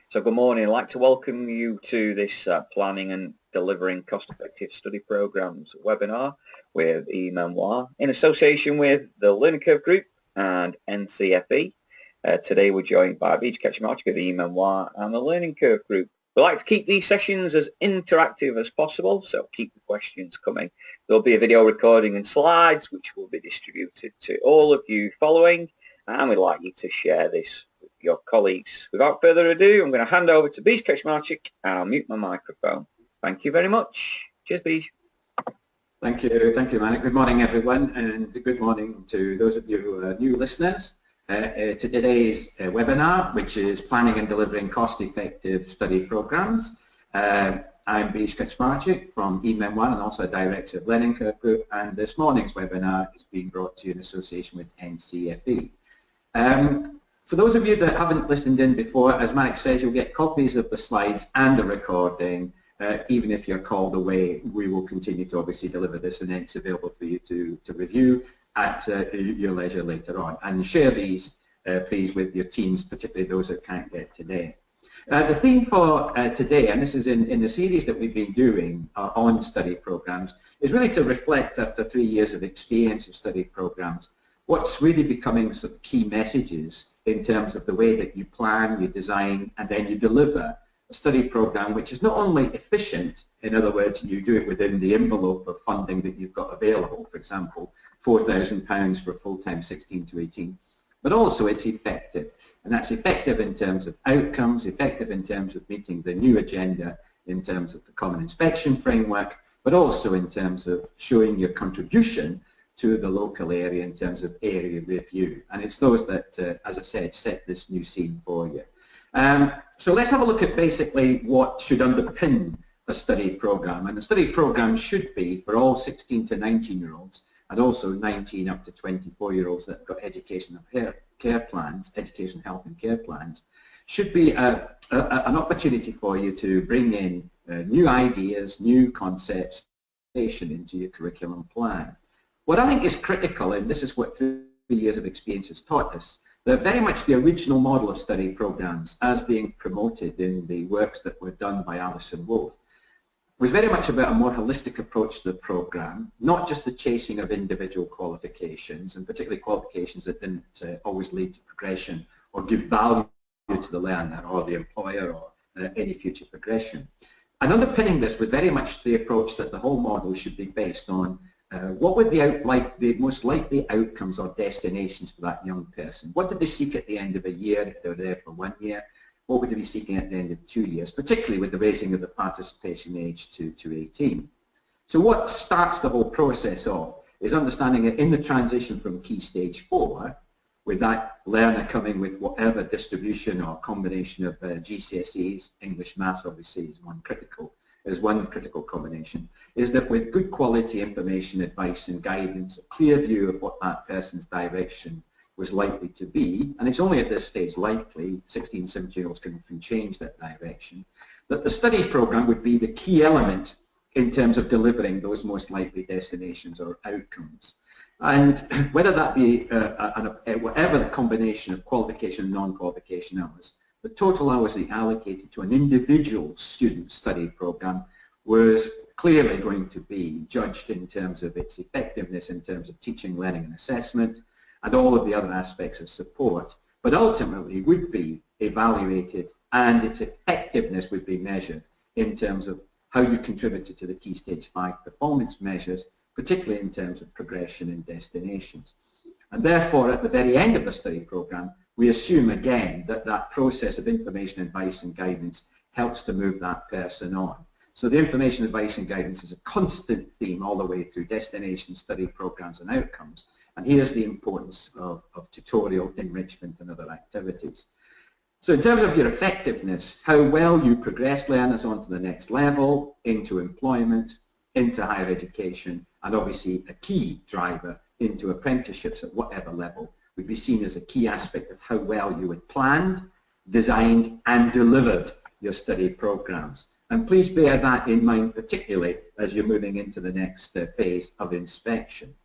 So good morning. I'd like to welcome you to this Planning and Delivering Cost-Effective Study Programs webinar with e-Memoir in association with the Learning Curve Group and NCFE. Today we're joined by Beej Kaczmarczyk of e-Memoir and the Learning Curve Group. We like to keep these sessions as interactive as possible, so keep the questions coming. There'll be a video recording and slides which will be distributed to all of you following, and we'd like you to share this with your colleagues. Without further ado, I'm going to hand over to Beej Kaczmarczyk and I'll mute my microphone. Thank you very much. Cheers, Beej. Thank you, Manik. Good morning, everyone, and good morning to those of you who are new listeners to today's webinar, which is Planning and Delivering Cost-Effective Study Programs. I'm Beej Kaczmarczyk from e-Memoir and also a Director of Learning Curve Group, and this morning's webinar is being brought to you in association with NCFE. For those of you that haven't listened in before, as Manik says, you'll get copies of the slides and the recording. Even if you're called away, we will continue to obviously deliver this, and it's available for you to review at your leisure later on. And share these, please, with your teams, particularly those that can't get today. The theme for today, and this is in the series that we've been doing on study programs, is really to reflect after 3 years of experience of study programs, what's really becoming some key messages in terms of the way that you plan, you design, and then you deliver a study program which is not only efficient, in other words, you do it within the envelope of funding that you've got available, for example, £4,000 for full-time 16 to 18, but also it's effective. And that's effective in terms of outcomes, effective in terms of meeting the new agenda, in terms of the Common Inspection Framework, but also in terms of showing your contribution to the local area in terms of area review. And it's those that, as I said, set this new scene for you. So let's have a look at basically what should underpin a study program. And the study program should be for all 16 to 19-year-olds and also 19 up to 24-year-olds that have got education plans, education, health and care plans, should be an opportunity for you to bring in new ideas, new concepts into your curriculum plan. What I think is critical, and this is what 3 years of experience has taught us, that very much the original model of study programs as being promoted in the works that were done by Alison Wolfe was very much about a more holistic approach to the program, not just the chasing of individual qualifications, and particularly qualifications that didn't always lead to progression or give value to the learner or the employer or any future progression. And underpinning this was very much the approach that the whole model should be based on what would the most likely outcomes or destinations for that young person? What did they seek at the end of a year if they were there for 1 year? What would they be seeking at the end of 2 years, particularly with the raising of the participation age to 18? So what starts the whole process off is understanding that in the transition from Key Stage 4, with that learner coming with whatever distribution or combination of GCSEs, English, Maths obviously is one critical combination, is that with good quality information, advice and guidance, a clear view of what that person's direction was likely to be, and it's only at this stage likely, 16, 17-year-olds can change that direction, that the study program would be the key element in terms of delivering those most likely destinations or outcomes. And whether that be whatever the combination of qualification and non-qualification hours, the total hours they allocated to an individual student study program was clearly going to be judged in terms of its effectiveness in terms of teaching, learning and assessment and all of the other aspects of support, but ultimately would be evaluated and its effectiveness would be measured in terms of how you contributed to the Key Stage 5 performance measures, particularly in terms of progression and destinations. And therefore, at the very end of the study program, we assume again that that process of information, advice and guidance helps to move that person on. So the information, advice and guidance is a constant theme all the way through destination, study programs and outcomes. And here's the importance of tutorial, enrichment and other activities. So in terms of your effectiveness, how well you progress learners onto the next level, into employment, into higher education, and obviously a key driver into apprenticeships at whatever level would be seen as a key aspect of how well you had planned, designed and delivered your study programs. And please bear that in mind, particularly as you're moving into the next phase of inspection.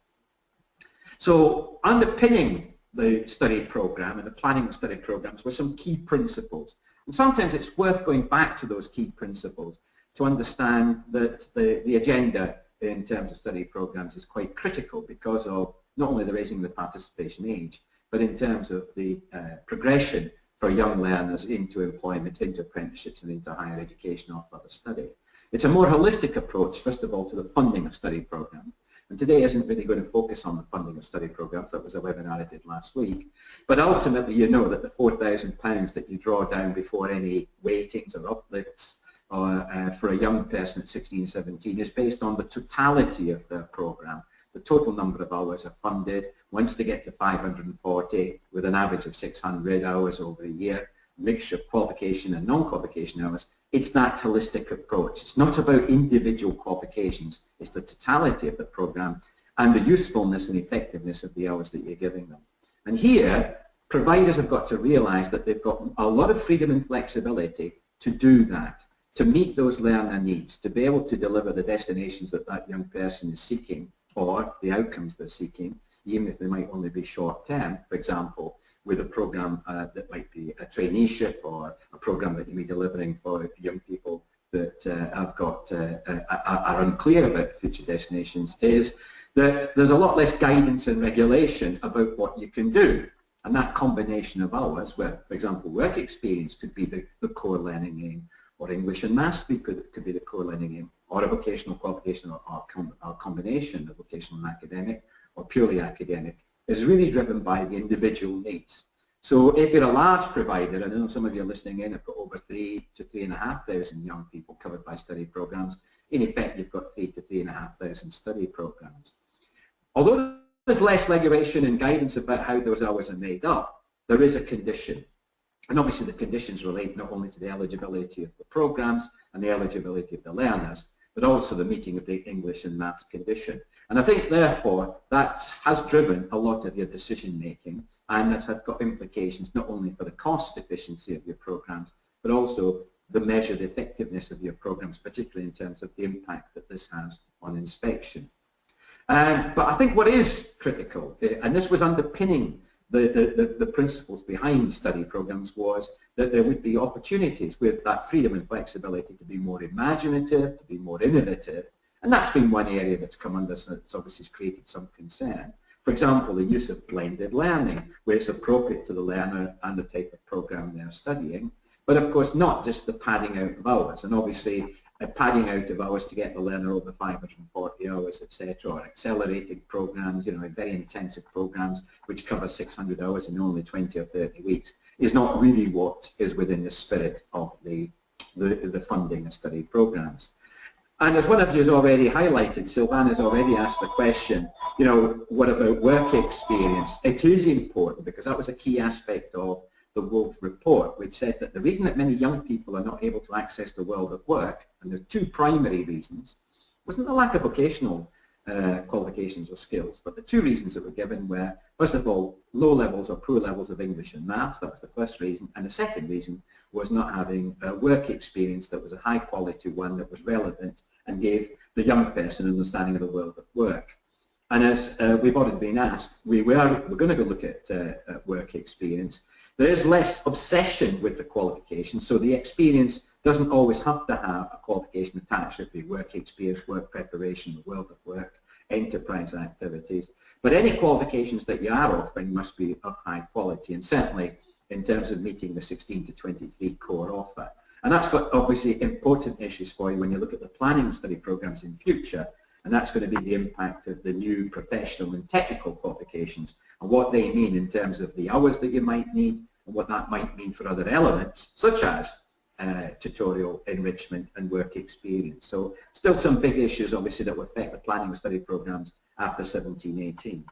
So underpinning the study program and the planning of study programs were some key principles. And sometimes it's worth going back to those key principles to understand that the agenda in terms of study programs is quite critical because of not only the raising of the participation age, but in terms of the progression for young learners into employment, into apprenticeships and into higher education or further study. It's a more holistic approach, first of all, to the funding of study programs. And today isn't really going to focus on the funding of study programs. That was a webinar I did last week. But ultimately, you know that the £4,000 that you draw down before any weightings or uplifts for a young person at 16, 17 is based on the totality of their program. The total number of hours are funded. Once they get to 540, with an average of 600 hours over a year, a mixture of qualification and non-qualification hours, it's that holistic approach. It's not about individual qualifications. It's the totality of the program and the usefulness and effectiveness of the hours that you're giving them. And here, providers have got to realize that they've got a lot of freedom and flexibility to do that, to meet those learner needs, to be able to deliver the destinations that that young person is seeking or the outcomes they're seeking, even if they might only be short-term, for example, with a program that might be a traineeship or a program that you may be delivering for young people that are unclear about future destinations, is that there's a lot less guidance and regulation about what you can do. And that combination of hours, where, for example, work experience could be the core learning aim, or English and Maths could be the core learning aim, or a vocational qualification or combination of vocational and academic, or purely academic, is really driven by the individual needs. So if you're a large provider, and I know some of you are listening in, have got over 3,000 to 3,500 young people covered by study programs. In effect, you've got 3,000 to 3,500 study programs. Although there's less regulation and guidance about how those hours are made up, there is a condition. And obviously the conditions relate not only to the eligibility of the programs and the eligibility of the learners, but also the meeting of the English and Maths condition. And I think, therefore, that has driven a lot of your decision making, and has got implications not only for the cost efficiency of your programs, but also the measured effectiveness of your programs, particularly in terms of the impact that this has on inspection. But I think what is critical, and this was underpinning the principles behind study programs, was that there would be opportunities with that freedom and flexibility to be more imaginative, to be more innovative, and that's been one area that's come under, that's obviously created some concern. For example, the use of blended learning, where it's appropriate to the learner and the type of program they're studying, but of course not just the padding out of hours, and obviously padding out of hours to get the learner over 540 hours, etc., or accelerated programs, you know, very intensive programs which cover 600 hours in only 20 or 30 weeks, is not really what is within the spirit of the funding of study programs. And as one of you has already highlighted, Sylvan has already asked the question, you know, what about work experience? It is important because that was a key aspect of the Wolf report, which said that the reason that many young people are not able to access the world of work, and there are two primary reasons, wasn't the lack of vocational qualifications or skills, but the two reasons that were given were, first of all, low levels or poor levels of English and Maths. That was the first reason, and the second reason was not having work experience that was a high quality one, that was relevant and gave the young person an understanding of the world of work. And as we've already been asked, we're going to go look at work experience. There is less obsession with the qualification, so the experience doesn't always have to have a qualification attached. It could be work experience, work preparation, the world of work, enterprise activities. But any qualifications that you are offering must be of high quality, and certainly in terms of meeting the 16 to 23 core offer. And that's got obviously important issues for you when you look at the planning and study programs in future, and that's going to be the impact of the new professional and technical qualifications and what they mean in terms of the hours that you might need and what that might mean for other elements such as tutorial, enrichment and work experience. So still some big issues obviously that will affect the planning and study programs after 17-18.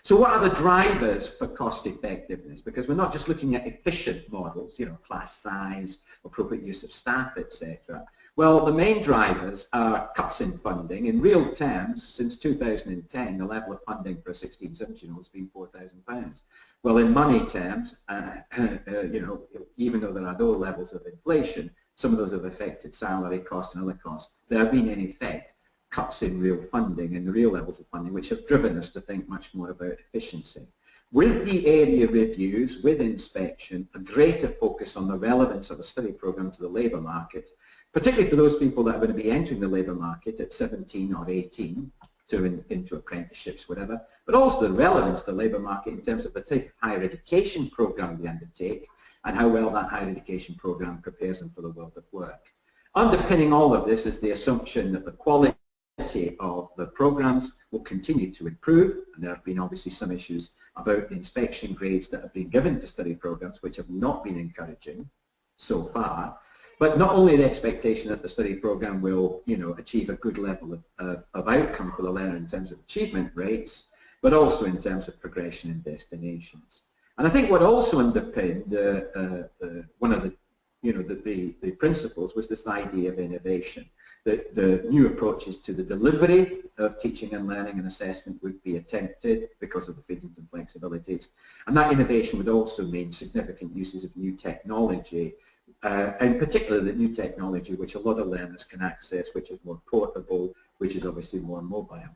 So what are the drivers for cost effectiveness? Because we're not just looking at efficient models, you know, class size, appropriate use of staff, etc. Well, the main drivers are cuts in funding. In real terms, since 2010, the level of funding for a 16-17 has been £4,000. Well, in money terms, you know, even though there are low levels of inflation, some of those have affected salary costs and other costs. There have been, in effect, cuts in real funding and the real levels of funding, which have driven us to think much more about efficiency. with the area reviews, with inspection, a greater focus on the relevance of a study program to the labour market, particularly for those people that are going to be entering the labour market at 17 or 18 into apprenticeships, whatever, but also the relevance to the labour market in terms of the type of higher education program they undertake and how well that higher education program prepares them for the world of work. Underpinning all of this is the assumption that the quality of the programs will continue to improve, and there have been obviously some issues about the inspection grades that have been given to study programs which have not been encouraging so far. But not only the expectation that the study program will, achieve a good level of outcome for the learner in terms of achievement rates, but also in terms of progression and destinations. And I think what also underpinned one of the principles was this idea of innovation, that the new approaches to the delivery of teaching and learning and assessment would be attempted because of the freedoms and flexibilities. And that innovation would also mean significant uses of new technology, and particularly the new technology which a lot of learners can access, which is more portable, which is obviously more mobile.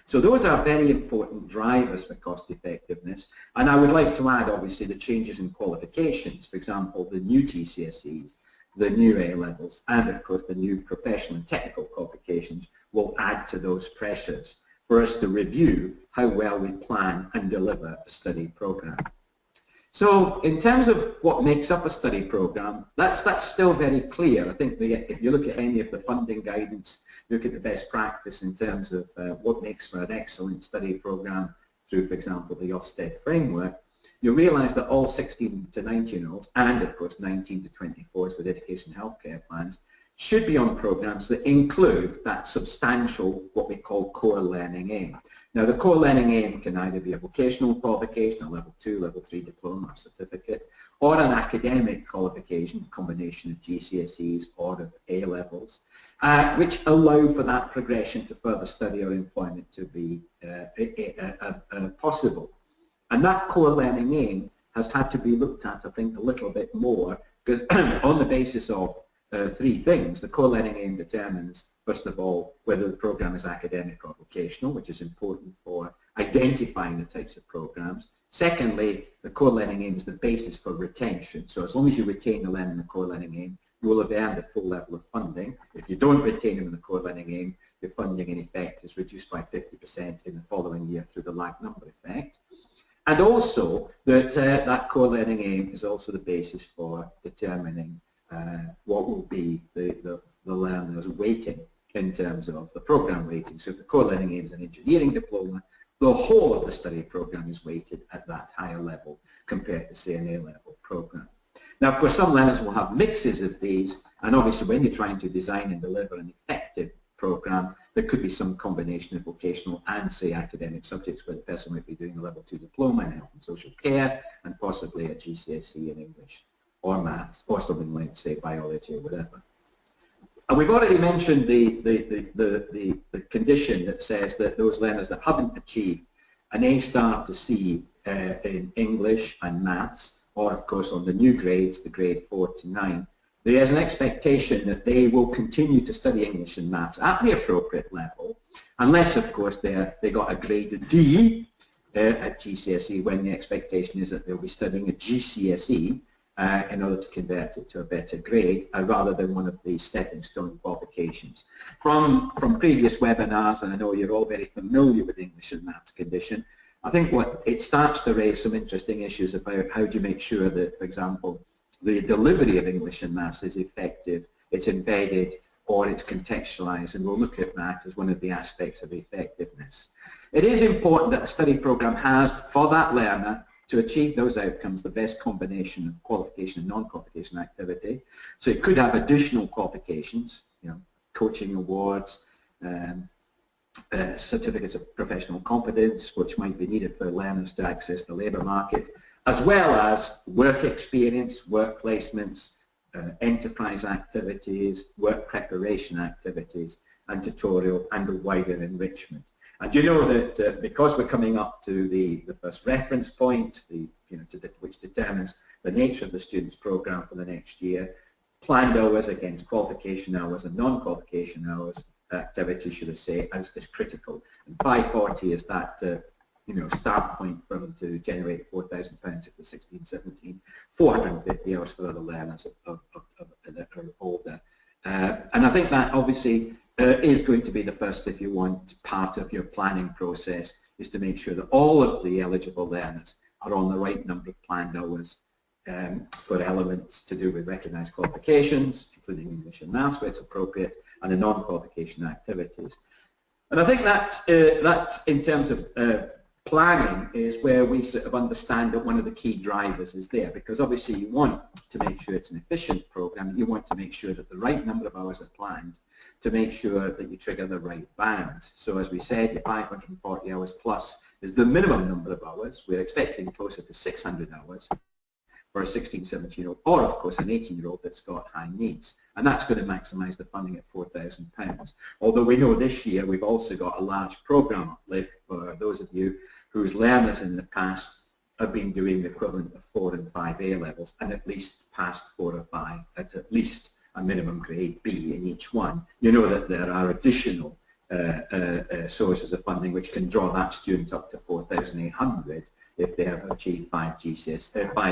So those are very important drivers for cost effectiveness, and I would like to add obviously the changes in qualifications, for example the new GCSEs, the new A-levels, and of course the new professional and technical qualifications will add to those pressures for us to review how well we plan and deliver a study program. So in terms of what makes up a study program, that's still very clear. I think if you look at any of the funding guidance, look at the best practice in terms of what makes for an excellent study program through, for example, the Ofsted framework, you'll realise that all 16 to 19-year-olds, and of course 19 to 24s with education and healthcare plans, should be on programs that include that substantial, what we call core learning aim. Now the core learning aim can either be a vocational qualification, a level 2, level 3 diploma or certificate, or an academic qualification, a combination of GCSEs or of A-levels, which allow for that progression to further study or employment to be possible. And that core learning aim has had to be looked at, I think, a little bit more, because on the basis of three things. The core learning aim determines, first of all, whether the program is academic or vocational, which is important for identifying the types of programs. Secondly, the core learning aim is the basis for retention. So as long as you retain the learner in the core learning aim, you will have earned a full level of funding. If you don't retain them in the core learning aim, your funding in effect is reduced by 50% in the following year through the lag number effect. And also that that core learning aim is also the basis for determining what will be the learner's weighting in terms of the program weighting. So if the core learning aim is an engineering diploma, the whole of the study program is weighted at that higher level compared to, say, an A-level program. Now, of course, some learners will have mixes of these, and obviously when you're trying to design and deliver an effective program, there could be some combination of vocational and, say, academic subjects where the person might be doing a level 2 diploma in health and social care and possibly a GCSE in English or maths or something like, say, biology or whatever. And we've already mentioned the condition that says that those learners that haven't achieved an A star to C in English and maths, or of course on the new grades, the grade 4 to 9, there is an expectation that they will continue to study English and maths at the appropriate level, unless of course they got a grade D at GCSE, when the expectation is that they'll be studying a GCSE in order to convert it to a better grade, rather than one of the stepping stone qualifications. From previous webinars, and I know you're all very familiar with English and maths condition, I think it starts to raise some interesting issues about how do you make sure that, for example, the delivery of English and maths is effective, it's embedded, or it's contextualized, and we'll look at that as one of the aspects of effectiveness. It is important that a study program has, for that learner, to achieve those outcomes, the best combination of qualification and non-qualification activity. So it could have additional qualifications, coaching awards, certificates of professional competence, which might be needed for learners to access the labour market, as well as work experience, work placements, enterprise activities, work preparation activities, and tutorial and wider enrichment. And you know that because we're coming up to the first reference point, which determines the nature of the student's program for the next year, planned hours against qualification hours and non-qualification hours activity, should I say, is critical. And 540 is that start point for them to generate £4,000 if they're 16, 17, 450 hours for other learners that are older. And I think that obviously is going to be the first, if you want, part of your planning process, is to make sure that all of the eligible learners are on the right number of planned hours for elements to do with recognised qualifications, including English and Maths where it's appropriate, and the non-qualification activities. And I think that's in terms of planning is where we sort of understand that one of the key drivers is there, because obviously you want to make sure it's an efficient program. You want to make sure that the right number of hours are planned to make sure that you trigger the right band. So as we said, your 540 hours plus is the minimum number of hours. We're expecting closer to 600 hours for a 16, 17-year-old, or of course an 18-year-old that's got high needs. And that's going to maximise the funding at £4,000. Although we know this year we've also got a large programme uplift for those of you whose learners in the past have been doing the equivalent of 4 and 5 A levels and at least passed 4 or 5 at least a minimum grade B in each one. You know that there are additional sources of funding which can draw that student up to 4,800 if they have achieved 5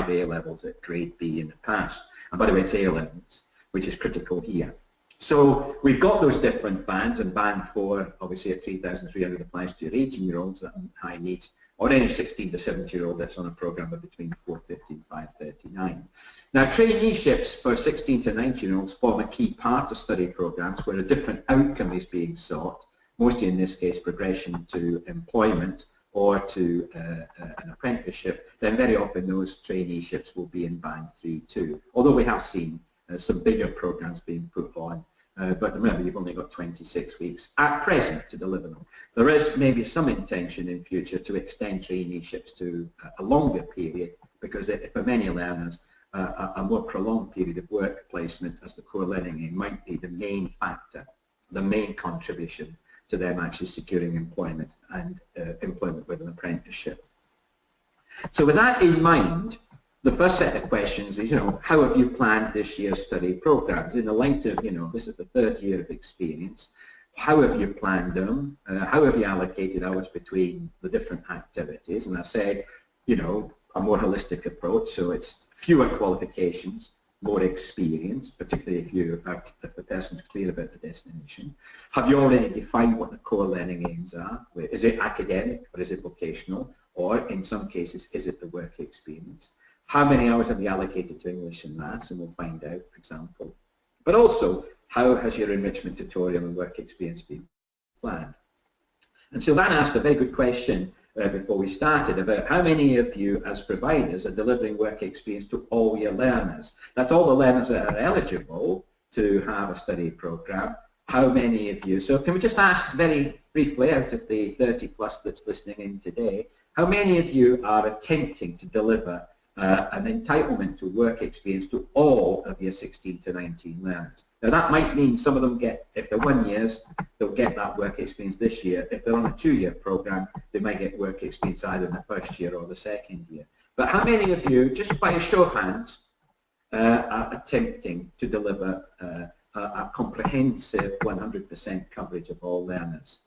A levels at grade B in the past. And by the way, it's A levels, which is critical here. So we've got those different bands, and band 4 obviously at 3,300 applies to your 18-year-olds at high needs, or any 16 to 17-year-old that's on a programme of between 450 and 539. Now, traineeships for 16 to 19-year-olds form a key part of study programmes where a different outcome is being sought, mostly in this case progression to employment or to an apprenticeship. Then very often those traineeships will be in band 3 too, although we have seen some bigger programmes being put on. But remember, you've only got 26 weeks at present to deliver them. There is maybe some intention in future to extend traineeships to a longer period, because for many learners, a more prolonged period of work placement as the core learning aim might be the main factor, the main contribution to them actually securing employment and employment with an apprenticeship. So with that in mind, the first set of questions is, how have you planned this year's study programs? In the light of, this is the 3rd year of experience, how have you planned them? How have you allocated hours between the different activities? And I said, a more holistic approach, so it's fewer qualifications, more experience, particularly if the person's clear about the destination. Have you already defined what the core learning aims are? Is it academic or is it vocational? Or in some cases, is it the work experience? How many hours have you allocated to English and Maths? And we'll find out, for example. But also, how has your enrichment tutorial and work experience been planned? And so that asked a very good question before we started about how many of you as providers are delivering work experience to all your learners. That's all the learners that are eligible to have a study program. How many of you, so can we just ask very briefly, out of the 30 plus that's listening in today, how many of you are attempting to deliver an entitlement to work experience to all of your 16 to 19 learners? Now that might mean some of them get, if they're 1 year, they'll get that work experience this year. If they're on a 2-year program, they might get work experience either in the 1st year or the 2nd year. But how many of you, just by a show of hands, are attempting to deliver a comprehensive 100% coverage of all learners?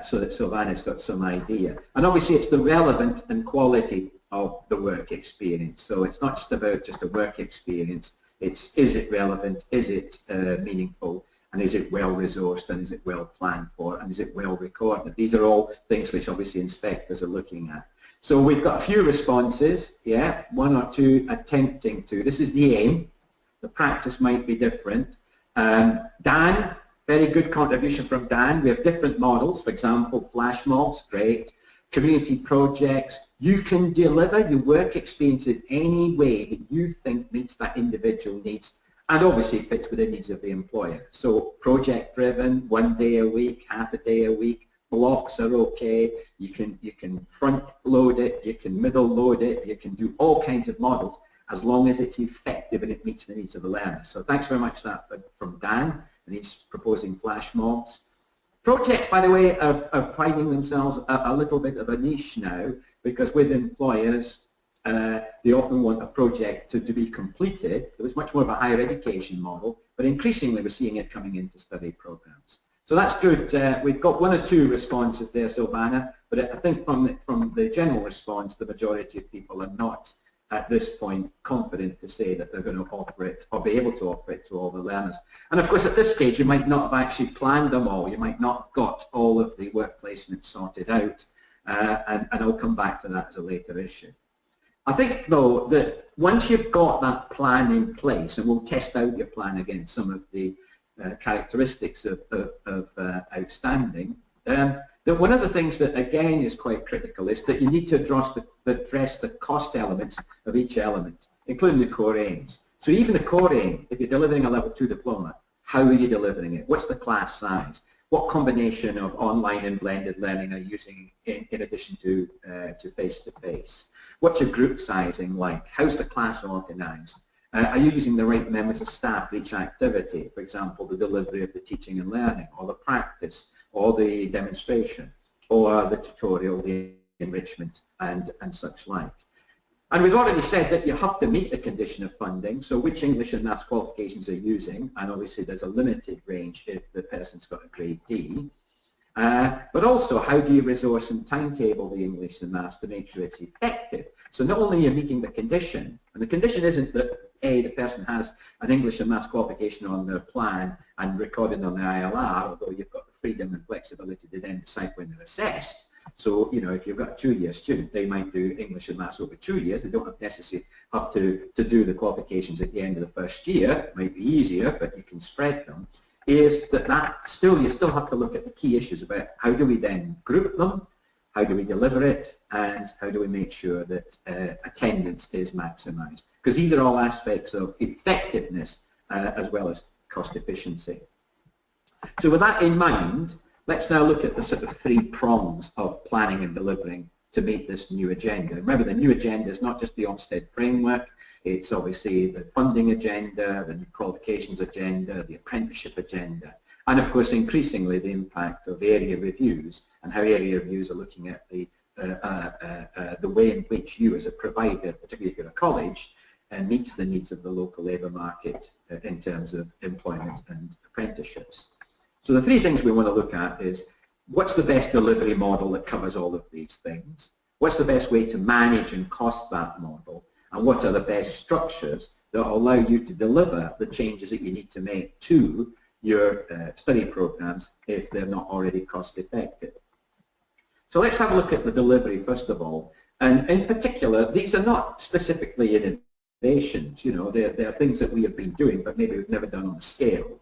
So that Sylvana's got some idea. And obviously it's the relevant and quality of the work experience. So it's not just about just a work experience, it's is it relevant, is it meaningful, and is it well resourced, and is it well planned for, and is it well recorded? These are all things which obviously inspectors are looking at. So we've got a few responses, yeah, 1 or 2 attempting to. This is the aim. The practice might be different. Dan, very good contribution from Dan. We have different models, for example, flash mobs, great. Community projects. You can deliver your work experience in any way that you think meets that individual needs and obviously fits with the needs of the employer. So project driven, 1 day a week, half a day a week, blocks are okay. You can front load it, you can middle load it, you can do all kinds of models as long as it's effective and it meets the needs of the learner. So thanks very much for that from Dan, and he's proposing flash mobs. Projects, by the way, are finding themselves a little bit of a niche now, because with employers, they often want a project to be completed. It was much more of a higher education model, but increasingly we're seeing it coming into study programs. So that's good. We've got one or two responses there, Silvana, but I think from the general response, the majority of people are not at this point confident to say that they're going to offer it or be able to offer it to all the learners. And of course at this stage you might not have actually planned them all, you might not have got all of the work placements sorted out, and I'll come back to that as a later issue. I think though that once you've got that plan in place, and we'll test out your plan against some of the characteristics of outstanding, that one of the things that again is quite critical is that you need to address the cost elements of each element, including the core aims. So even the core aim, if you're delivering a level 2 diploma, how are you delivering it? What's the class size? What combination of online and blended learning are you using in addition to face-to-face? What's your group sizing like? How's the class organized? Are you using the right members of staff for each activity? For example, the delivery of the teaching and learning, or the practice, or the demonstration, or the tutorial, the enrichment, and such like. And we've already said that you have to meet the condition of funding, so which English and Maths qualifications are using, and obviously there's a limited range if the person's got a grade D. But also, how do you resource and timetable the English and Maths to make sure it's effective? So not only are you meeting the condition, and the condition isn't that A, the person has an English and Maths qualification on their plan and recorded on the ILR, although you've got the freedom and flexibility to then decide when they're assessed. So, you know, if you've got a 2-year student, they might do English and Maths over 2 years. They don't necessarily have to do the qualifications at the end of the first year. It might be easier, but you can spread them. Is that you still have to look at the key issues about how do we then group them, how do we deliver it, and how do we make sure that attendance is maximized. Because these are all aspects of effectiveness as well as cost efficiency. So with that in mind, let's now look at the sort of 3 prongs of planning and delivering to meet this new agenda. Remember, the new agenda is not just the Ofsted framework, it's obviously the funding agenda, the qualifications agenda, the apprenticeship agenda, and of course increasingly the impact of area reviews and how area reviews are looking at the way in which you as a provider, particularly if you're a college, meets the needs of the local labour market in terms of employment and apprenticeships. So the 3 things we want to look at is what's the best delivery model that covers all of these things? What's the best way to manage and cost that model? And what are the best structures that allow you to deliver the changes that you need to make to your study programs if they're not already cost effective? So let's have a look at the delivery first of all. And in particular, these are not specifically innovations, you know, they're things that we have been doing but maybe we've never done on a scale.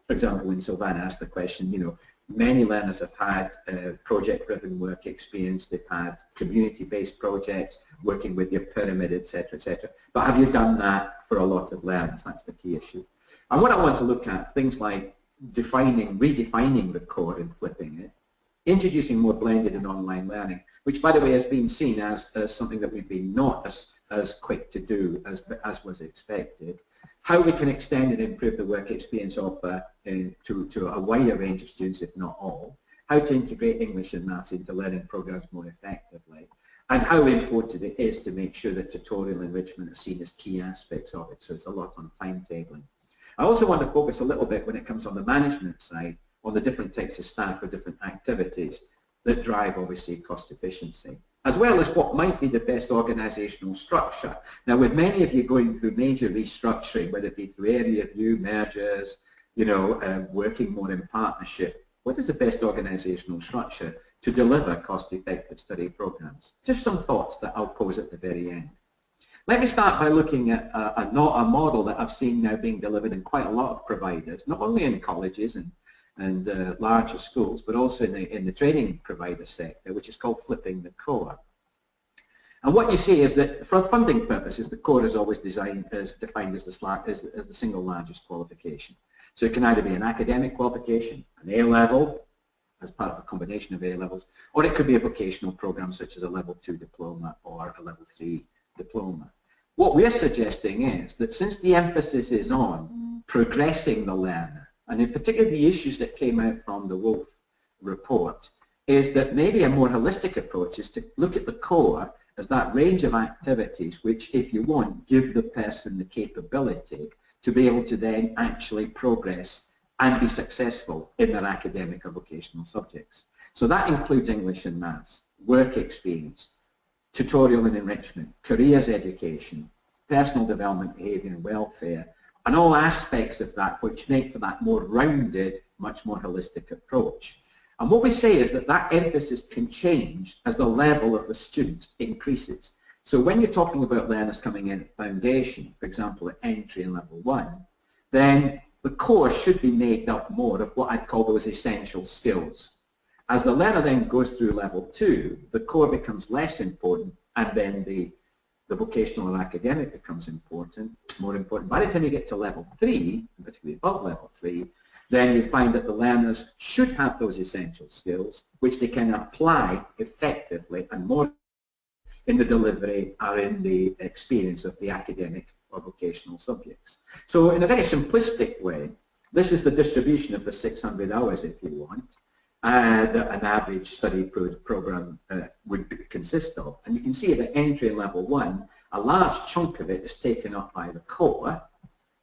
For example, when Silvana asked the question, you know, many learners have had project-driven work experience, they've had community-based projects, working with your pyramid, etc., etc. But have you done that for a lot of learners? That's the key issue. And what I want to look at, things like redefining the core and flipping it, introducing more blended and online learning, which by the way has been seen as something that we've been not as quick to do as was expected. How we can extend and improve the work experience offer to a wider range of students, if not all. How to integrate English and Maths into learning programs more effectively. And how important it is to make sure that tutorial enrichment is seen as key aspects of it. So it's a lot on timetabling. I also want to focus a little bit when it comes on the management side on the different types of staff for different activities that drive obviously cost efficiency, as well as what might be the best organizational structure. Now with many of you going through major restructuring, whether it be through area review, mergers, you know, working more in partnership, what is the best organizational structure to deliver cost-effective study programs? Just some thoughts that I'll pose at the very end. Let me start by looking at a model that I've seen now being delivered in quite a lot of providers, not only in colleges and larger schools, but also in the training provider sector, which is called flipping the core. And what you see is that for funding purposes, the core is always defined as the single largest qualification. So it can either be an academic qualification, an A-level, as part of a combination of A-levels, or it could be a vocational program such as a level 2 diploma or a level 3 diploma. What we're suggesting is that since the emphasis is on progressing the learner, and in particular the issues that came out from the Wolf report, is that maybe a more holistic approach is to look at the core as that range of activities which, if you want, give the person the capability to be able to then actually progress and be successful in their academic or vocational subjects. So that includes English and maths, work experience, tutorial and enrichment, careers education, personal development, behaviour and welfare, and all aspects of that which make for that more rounded, much more holistic approach. And what we say is that that emphasis can change as the level of the students increases. So when you're talking about learners coming in at foundation, for example at entry and level 1, then the course should be made up more of what I'd call those essential skills. As the learner then goes through level 2, the core becomes less important, and then the vocational or academic becomes more important. By the time you get to level 3, and particularly above level 3, then you find that the learners should have those essential skills which they can apply effectively and more in the delivery or in the experience of the academic or vocational subjects. So in a very simplistic way, this is the distribution of the 600 hours, if you want, that an average study program would consist of. And you can see that entry and level 1, a large chunk of it is taken up by the core,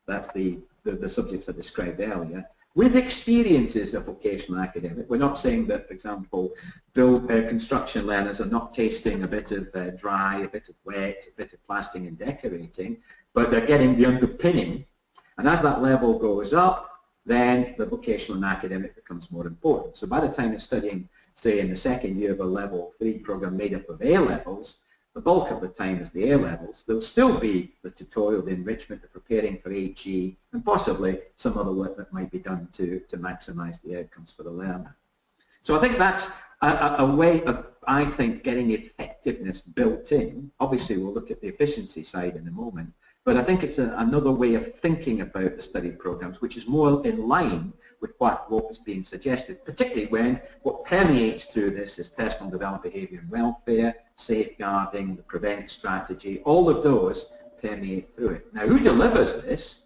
that's the subjects I described earlier, with experiences of vocational academic. We're not saying that, for example, construction learners are not tasting a bit of dry, a bit of wet, a bit of plastering and decorating, but they're getting the underpinning. And as that level goes up, then the vocational and academic becomes more important. So by the time you're studying, say, in the second year of a level 3 program made up of A-levels, the bulk of the time is the A-levels. There'll still be the tutorial, the enrichment, the preparing for HE, and possibly some other work that might be done to maximise the outcomes for the learner. So I think that's a way of, I think, getting effectiveness built in. Obviously, we'll look at the efficiency side in a moment, but I think it's another way of thinking about the study programs, which is more in line with what was being suggested, particularly when what permeates through this is personal development, behaviour and welfare, safeguarding, the prevent strategy, all of those permeate through it. Now, who delivers this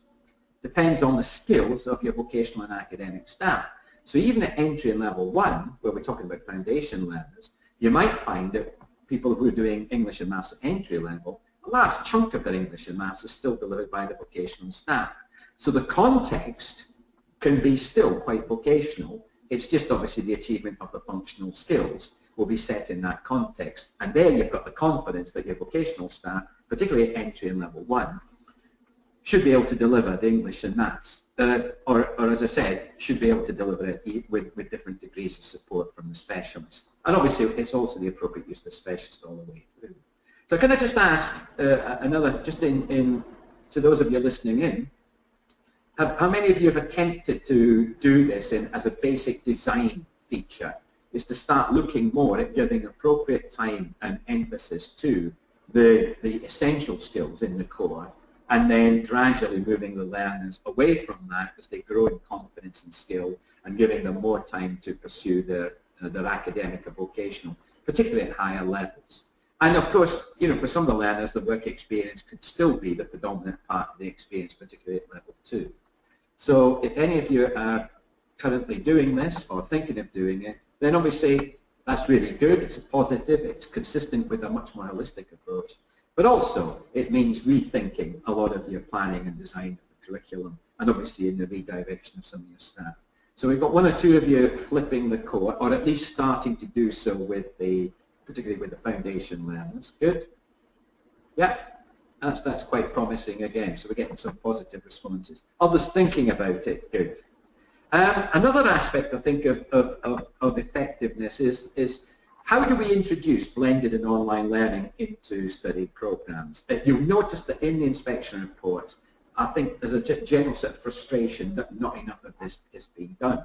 depends on the skills of your vocational and academic staff. So even at entry and level 1, where we're talking about foundation learners, you might find that people who are doing English and maths at entry level, a large chunk of their English and maths is still delivered by the vocational staff. So the context can be still quite vocational. It's just obviously the achievement of the functional skills will be set in that context. And there you've got the confidence that your vocational staff, particularly at entry and level 1, should be able to deliver the English and maths, or as I said, should be able to deliver it with different degrees of support from the specialist. And obviously it's also the appropriate use of the specialist all the way through. So can I just ask another, just to those of you listening in, how many of you have attempted to do this as a basic design feature, is to start looking more at giving appropriate time and emphasis to the essential skills in the core, and then gradually moving the learners away from that as they grow in confidence and skill, and giving them more time to pursue their academic or vocational, particularly at higher levels. And of course, you know, for some of the learners, the work experience could still be the predominant part of the experience, particularly at level 2. So if any of you are currently doing this or thinking of doing it, then obviously that's really good, it's a positive, it's consistent with a much more holistic approach. But also, it means rethinking a lot of your planning and design of the curriculum, and obviously in the redirection of some of your staff. So we've got one or two of you flipping the core, or at least starting to do so with particularly with the foundation learners. Good? Yeah, that's quite promising again, so we're getting some positive responses. Others thinking about it, good. Another aspect, I think, of effectiveness is how do we introduce blended and online learning into study programs? You'll notice that in the inspection reports, I think there's a general sort of frustration that not enough of this is being done.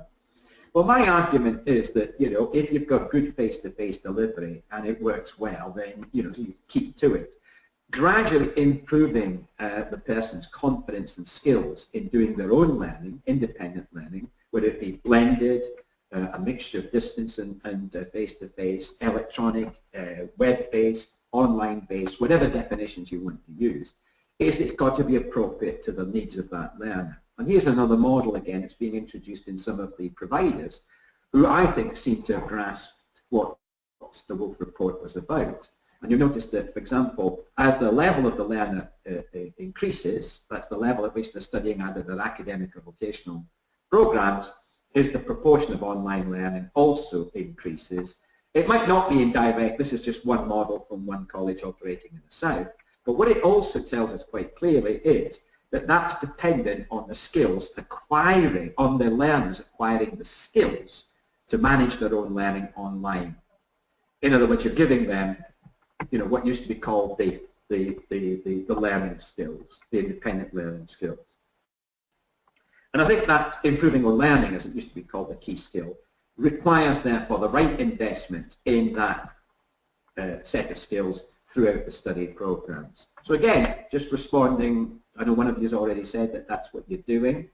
Well, my argument is that, you know, if you've got good face-to-face delivery and it works well, then, you know, you keep to it. Gradually improving the person's confidence and skills in doing their own learning, independent learning, whether it be blended, a mixture of distance and face-to-face, electronic, web-based, online-based, whatever definitions you want to use, it's got to be appropriate to the needs of that learner. And here's another model again, it's being introduced in some of the providers who I think seem to have grasped what the Wolf report was about. And you'll notice that, for example, as the level of the learner increases, that's the level at which they're studying either their academic or vocational programs is the proportion of online learning also increases. It might not be indirect, this is just one model from one college operating in the south, but what it also tells us quite clearly is that that's dependent on the skills acquiring, on the learners acquiring the skills to manage their own learning online. In other words, you're giving them, you know, what used to be called the learning skills, the independent learning skills. And I think that improving on learning, as it used to be called, the key skill, requires therefore the right investment in that set of skills throughout the study programs. So again, just responding, I know one of you has already said that that's what you're doing,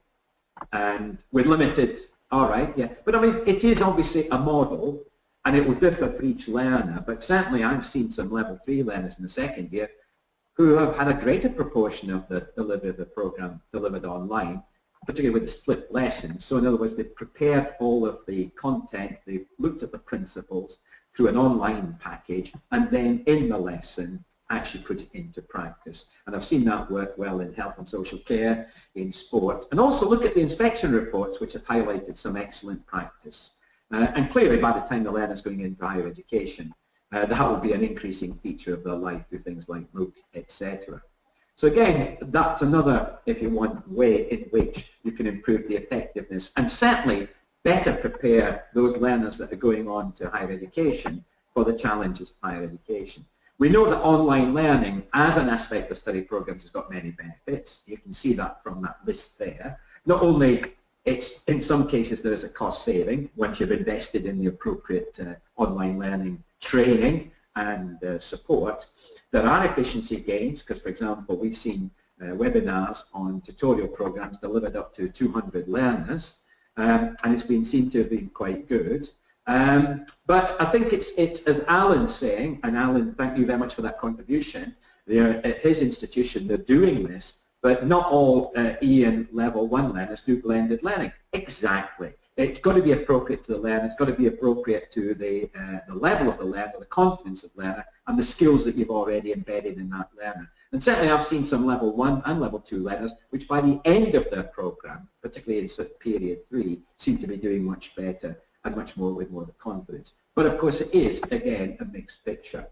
and with limited, all right, yeah, but I mean, it is obviously a model, and it will differ for each learner, but certainly I've seen some level 3 learners in the second year who have had a greater proportion of the delivery of the program delivered online, particularly with the split lessons. So in other words, they've prepared all of the content, they've looked at the principles through an online package, and then in the lesson actually put it into practice. And I've seen that work well in health and social care, in sport, and also look at the inspection reports which have highlighted some excellent practice. And clearly by the time the learner's going into higher education, that will be an increasing feature of their life through things like MOOC, etc. So again, that's another, if you want, way in which you can improve the effectiveness and certainly better prepare those learners that are going on to higher education for the challenges of higher education. We know that online learning as an aspect of study programs has got many benefits. You can see that from that list there. Not only it's, in some cases there is a cost saving once you've invested in the appropriate online learning training and support. There are efficiency gains because, for example, we've seen webinars on tutorial programs delivered up to 200 learners, and it's been seen to have been quite good. But I think it's as Alan's saying, and Alan, thank you very much for that contribution. At his institution, they're doing this, but not all E and level 1 learners do blended learning. Exactly. It's got to be appropriate to the learner, it's got to be appropriate to the level of the learner, the confidence of the learner, and the skills that you've already embedded in that learner. And certainly I've seen some level 1 and level 2 learners, which by the end of their program, particularly in period 3, seem to be doing much better and much more with more confidence. But of course it is, again, a mixed picture.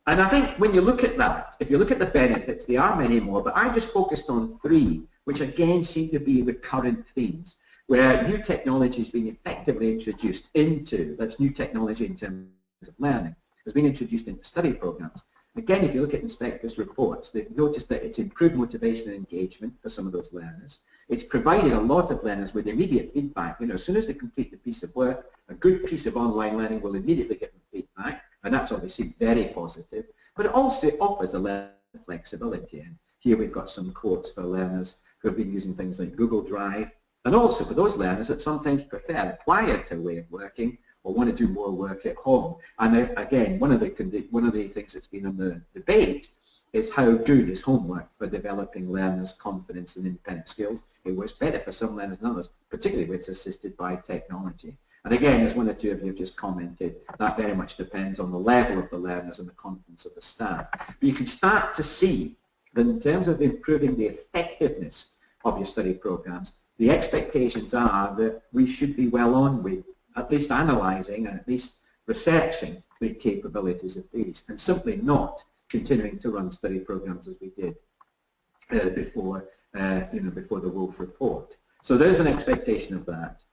And I think when you look at that, if you look at the benefits, there are many more, but I just focused on 3, which again seem to be recurrent themes, where new technology is being effectively introduced into, that's new technology in terms of learning, has been introduced into study programs. Again, if you look at inspectors' reports, they've noticed that it's improved motivation and engagement for some of those learners. It's provided a lot of learners with immediate feedback. You know, as soon as they complete the piece of work, a good piece of online learning will immediately give them feedback, and that's obviously very positive. But it also offers a level of flexibility. And here we've got some quotes for learners who have been using things like Google Drive, and also for those learners that sometimes prefer a quieter way of working or want to do more work at home. And again, one of the things that's been on the debate is how good is homework for developing learners' confidence and independent skills. It works better for some learners than others, particularly when it's assisted by technology. And again, as one or two of you have just commented, that very much depends on the level of the learners and the confidence of the staff. But you can start to see that in terms of improving the effectiveness of your study programs, the expectations are that we should be well on with at least analysing and at least researching the capabilities of these, and simply not continuing to run study programs as we did before the Wolf report. So there's an expectation of that.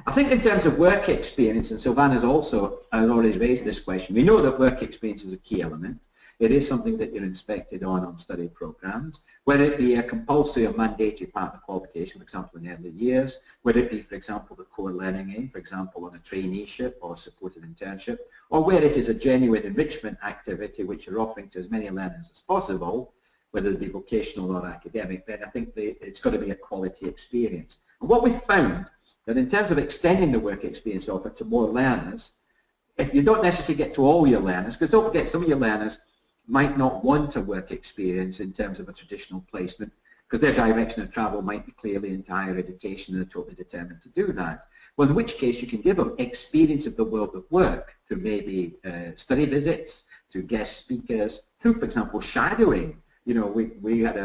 I think in terms of work experience, and Sylvana's also has already raised this question, we know that work experience is a key element. It is something that you're inspected on study programs, whether it be a compulsory or mandatory part of qualification, for example, in early years, whether it be, for example, the core learning aim, for example, on a traineeship or supported internship, or where it is a genuine enrichment activity which you're offering to as many learners as possible, whether it be vocational or academic, then I think it's got to be a quality experience. And what we've found, that in terms of extending the work experience offer to more learners, if you don't necessarily get to all your learners, because don't forget some of your learners might not want a work experience in terms of a traditional placement, because their direction of travel might be clearly into higher education and they're totally determined to do that. Well, in which case you can give them experience of the world of work through maybe study visits, through guest speakers, through, for example, shadowing, you know, we had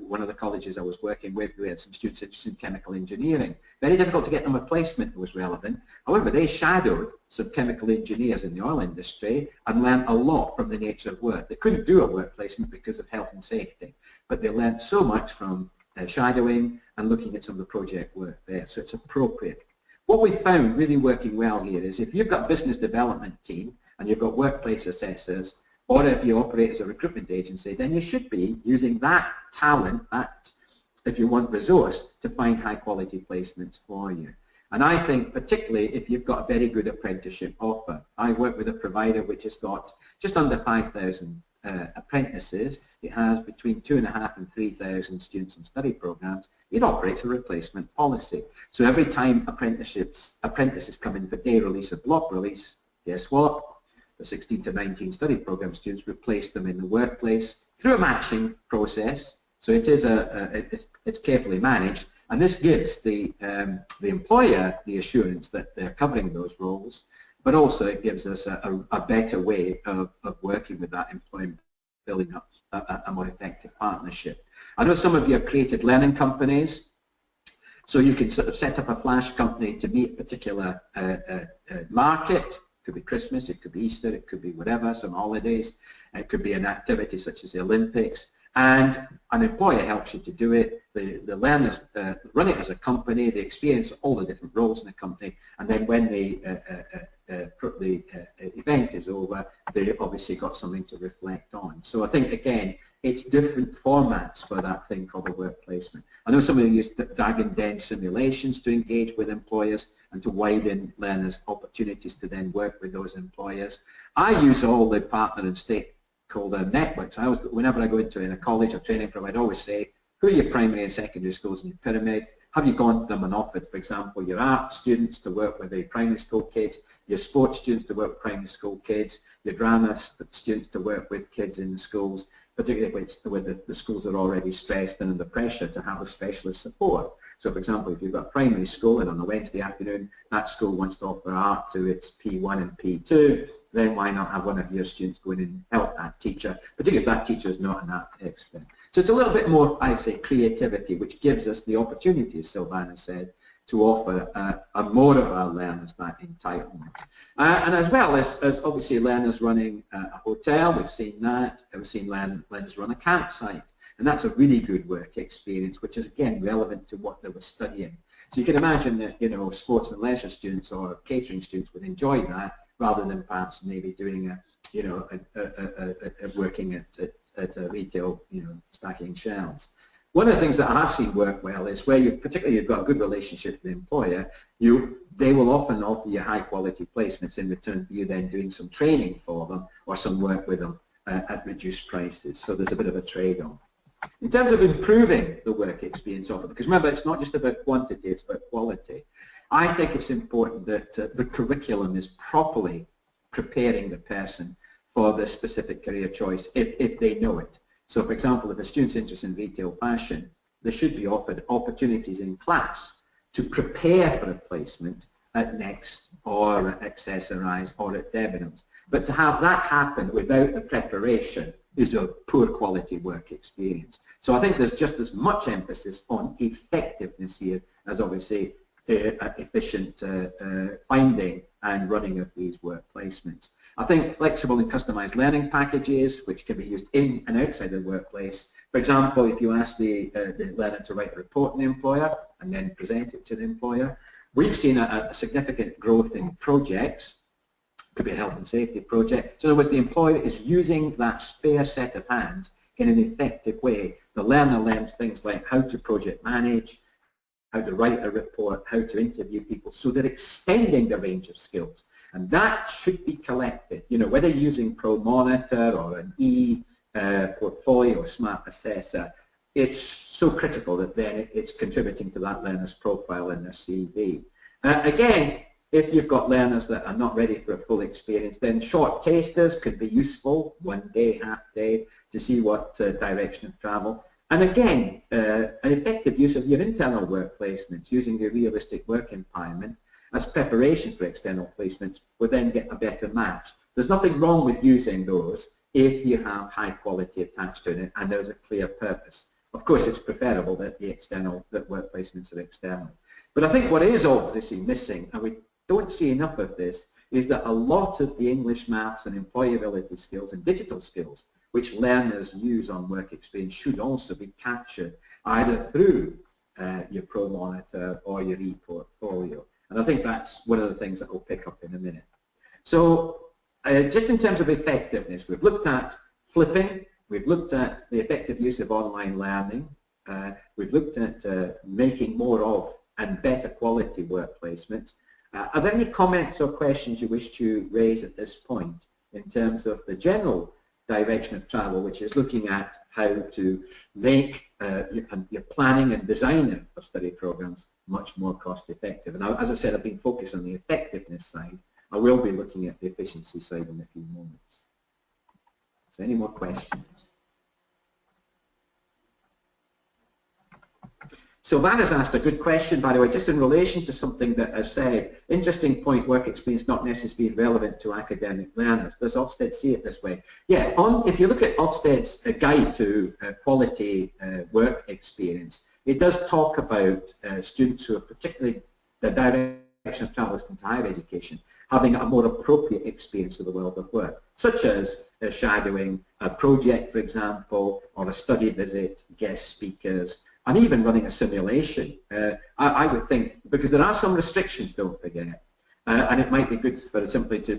one of the colleges I was working with, we had some students interested in chemical engineering. Very difficult to get them a placement that was relevant. However, they shadowed some chemical engineers in the oil industry and learned a lot from the nature of work. They couldn't do a work placement because of health and safety, but they learned so much from shadowing and looking at some of the project work there, so it's appropriate. What we found really working well here is if you've got a business development team and you've got workplace assessors, or if you operate as a recruitment agency, then you should be using that talent, that, if you want, resource to find high quality placements for you. And I think particularly if you've got a very good apprenticeship offer. I work with a provider which has got just under 5,000 apprentices. It has between 2,500 and 3,000 students in study programs. It operates a replacement policy. So every time apprentices come in for day release or block release, guess what? The 16 to 19 study program students replace them in the workplace through a matching process. So it is it's carefully managed, and this gives the employer the assurance that they're covering those roles, but also it gives us a better way of working with that employment, building up a more effective partnership. I know some of you have created learning companies, so you can sort of set up a flash company to meet a particular market. It could be Christmas, it could be Easter, it could be whatever, some holidays, it could be an activity such as the Olympics, and an employer helps you to do it. The learners run it as a company, they experience all the different roles in the company, and then when the event is over, they obviously got something to reflect on. So I think, again, it's different formats for that thing called a work placement. I know some of you use drag and dense simulations to engage with employers and to widen learners' opportunities to then work with those employers. I use all the partner and stakeholder networks. Whenever I go into a college or training provider, I always say, who are your primary and secondary schools in your pyramid? Have you gone to them and offered, for example, your art students to work with the primary school kids, your sports students to work with primary school kids, your drama students to work with kids in the schools, particularly when the schools are already stressed and under pressure to have a specialist support. So, for example, if you've got a primary school and on a Wednesday afternoon that school wants to offer art to its P1 and P2, then why not have one of your students go in and help that teacher, particularly if that teacher is not an art expert. So it's a little bit more, I say, creativity, which gives us the opportunity, as Silvana said, to offer more of our learners that entitlement. And as well as obviously learners running a hotel, we've seen that, we've seen learners run a campsite, and that's a really good work experience, which is again relevant to what they were studying. So you can imagine that, you know, sports and leisure students or catering students would enjoy that rather than perhaps maybe doing working at a retail, you know, stacking shelves. One of the things that I've seen work well is where particularly you've got a good relationship with the employer, they will often offer you high quality placements in return for you then doing some training for them or some work with them at reduced prices. So there's a bit of a trade-off. In terms of improving the work experience offer, because remember, it's not just about quantity, it's about quality. I think it's important that the curriculum is properly preparing the person for the specific career choice if they know it. So, for example, if a student's interested in retail fashion, they should be offered opportunities in class to prepare for a placement at Next or at Accessorize or at Debenhams. But to have that happen without the preparation is a poor quality work experience. So I think there's just as much emphasis on effectiveness here as obviously efficient finding and running of these work placements. I think flexible and customized learning packages, which can be used in and outside the workplace. For example, if you ask the learner to write a report to the employer and then present it to the employer, we've seen a significant growth in projects. Could be a health and safety project. So in other words, the employer is using that spare set of hands in an effective way. The learner learns things like how to project manage, how to write a report, how to interview people, so they're extending the range of skills. And that should be collected, you know, whether using ProMonitor or an e-portfolio or Smart Assessor, it's so critical that then it's contributing to that learner's profile in their CV. Again, if you've got learners that are not ready for a full experience, then short tasters could be useful, 1 day, half day, to see what direction of travel. And again, an effective use of your internal work placements, using your realistic work environment as preparation for external placements will then get a better match. There's nothing wrong with using those if you have high quality attached to it and there's a clear purpose. Of course, it's preferable that that work placements are external. But I think what is obviously missing, and we don't see enough of this, is that a lot of the English, maths and employability skills and digital skills which learners use on work experience should also be captured either through your Pro Monitor or your e-portfolio. And I think that's one of the things that we'll pick up in a minute. So just in terms of effectiveness, we've looked at flipping, we've looked at the effective use of online learning, we've looked at making more of and better quality work placements. Are there any comments or questions you wish to raise at this point in terms of the general direction of travel, which is looking at how to make your planning and design of study programs much more cost effective? And as I said, I've been focused on the effectiveness side. I will be looking at the efficiency side in a few moments. So any more questions? Sylvana's asked a good question, by the way, just in relation to something that I said. Interesting point, work experience not necessarily being relevant to academic learners. Does Ofsted see it this way? Yeah, if you look at Ofsted's guide to quality work experience, it does talk about students who are particularly the direction of travel into higher education, having a more appropriate experience of the world of work, such as shadowing a project, for example, or a study visit, guest speakers, and even running a simulation. I would think, because there are some restrictions, don't forget, and it might be good for simply to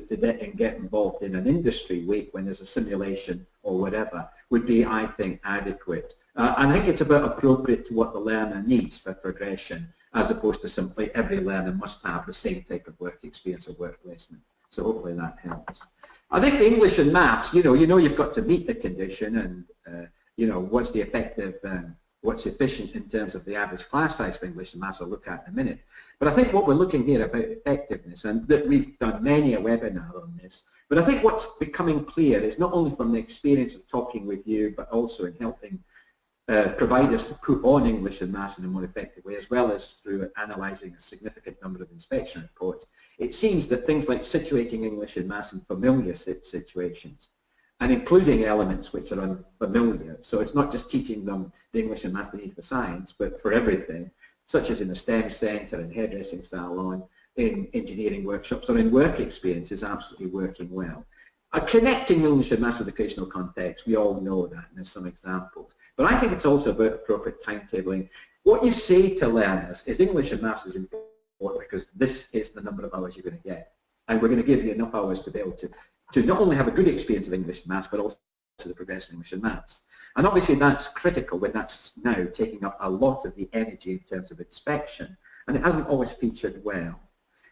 get involved in an industry week when there's a simulation or whatever, would be, I think, adequate. I think it's about appropriate to what the learner needs for progression, as opposed to simply every learner must have the same type of work experience or work placement. So hopefully that helps. I think English and maths, you know you've got to meet the condition, and what's the effective, what's efficient in terms of the average class size for English and maths I'll look at in a minute. But I think what we're looking here about effectiveness, and that we've done many a webinar on this, but I think what's becoming clear is not only from the experience of talking with you, but also in helping providers to put on English and maths in a more effective way, as well as through analysing a significant number of inspection reports. It seems that things like situating English and maths in familiar situations, and including elements which are unfamiliar. So it's not just teaching them the English and maths they need for science, but for everything, such as in a STEM centre, in hairdressing salon, in engineering workshops, or in work experience, is absolutely working well. Connecting English and maths with occasional context, we all know that, and there's some examples. But I think it's also about appropriate timetabling. What you say to learners is English and maths is important because this is the number of hours you're going to get. And we're going to give you enough hours to be able to not only have a good experience of English and maths, but also the progression of English and maths. And obviously that's critical when that's now taking up a lot of the energy in terms of inspection, and it hasn't always featured well.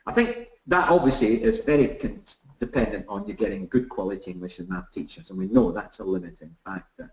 I think that obviously is very dependent on you getting good quality English and math teachers, and we know that's a limiting factor.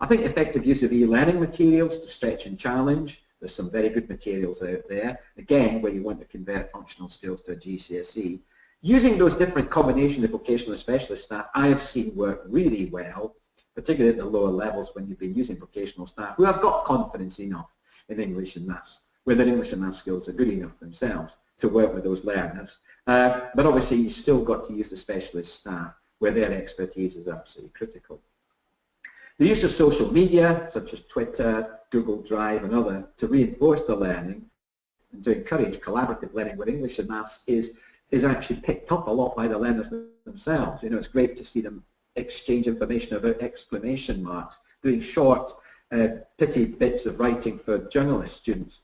I think effective use of e-learning materials to stretch and challenge. There's some very good materials out there, again, where you want to convert functional skills to a GCSE. Using those different combinations of vocational and specialist staff, I have seen work really well, particularly at the lower levels when you've been using vocational staff who have got confidence enough in English and maths, where their English and maths skills are good enough themselves to work with those learners. But obviously you've still got to use the specialist staff where their expertise is absolutely critical. The use of social media, such as Twitter, Google Drive and other, to reinforce the learning and to encourage collaborative learning where English and maths is actually picked up a lot by the learners themselves. It's great to see them exchange information about exclamation marks, doing short, pithy bits of writing for journalist students,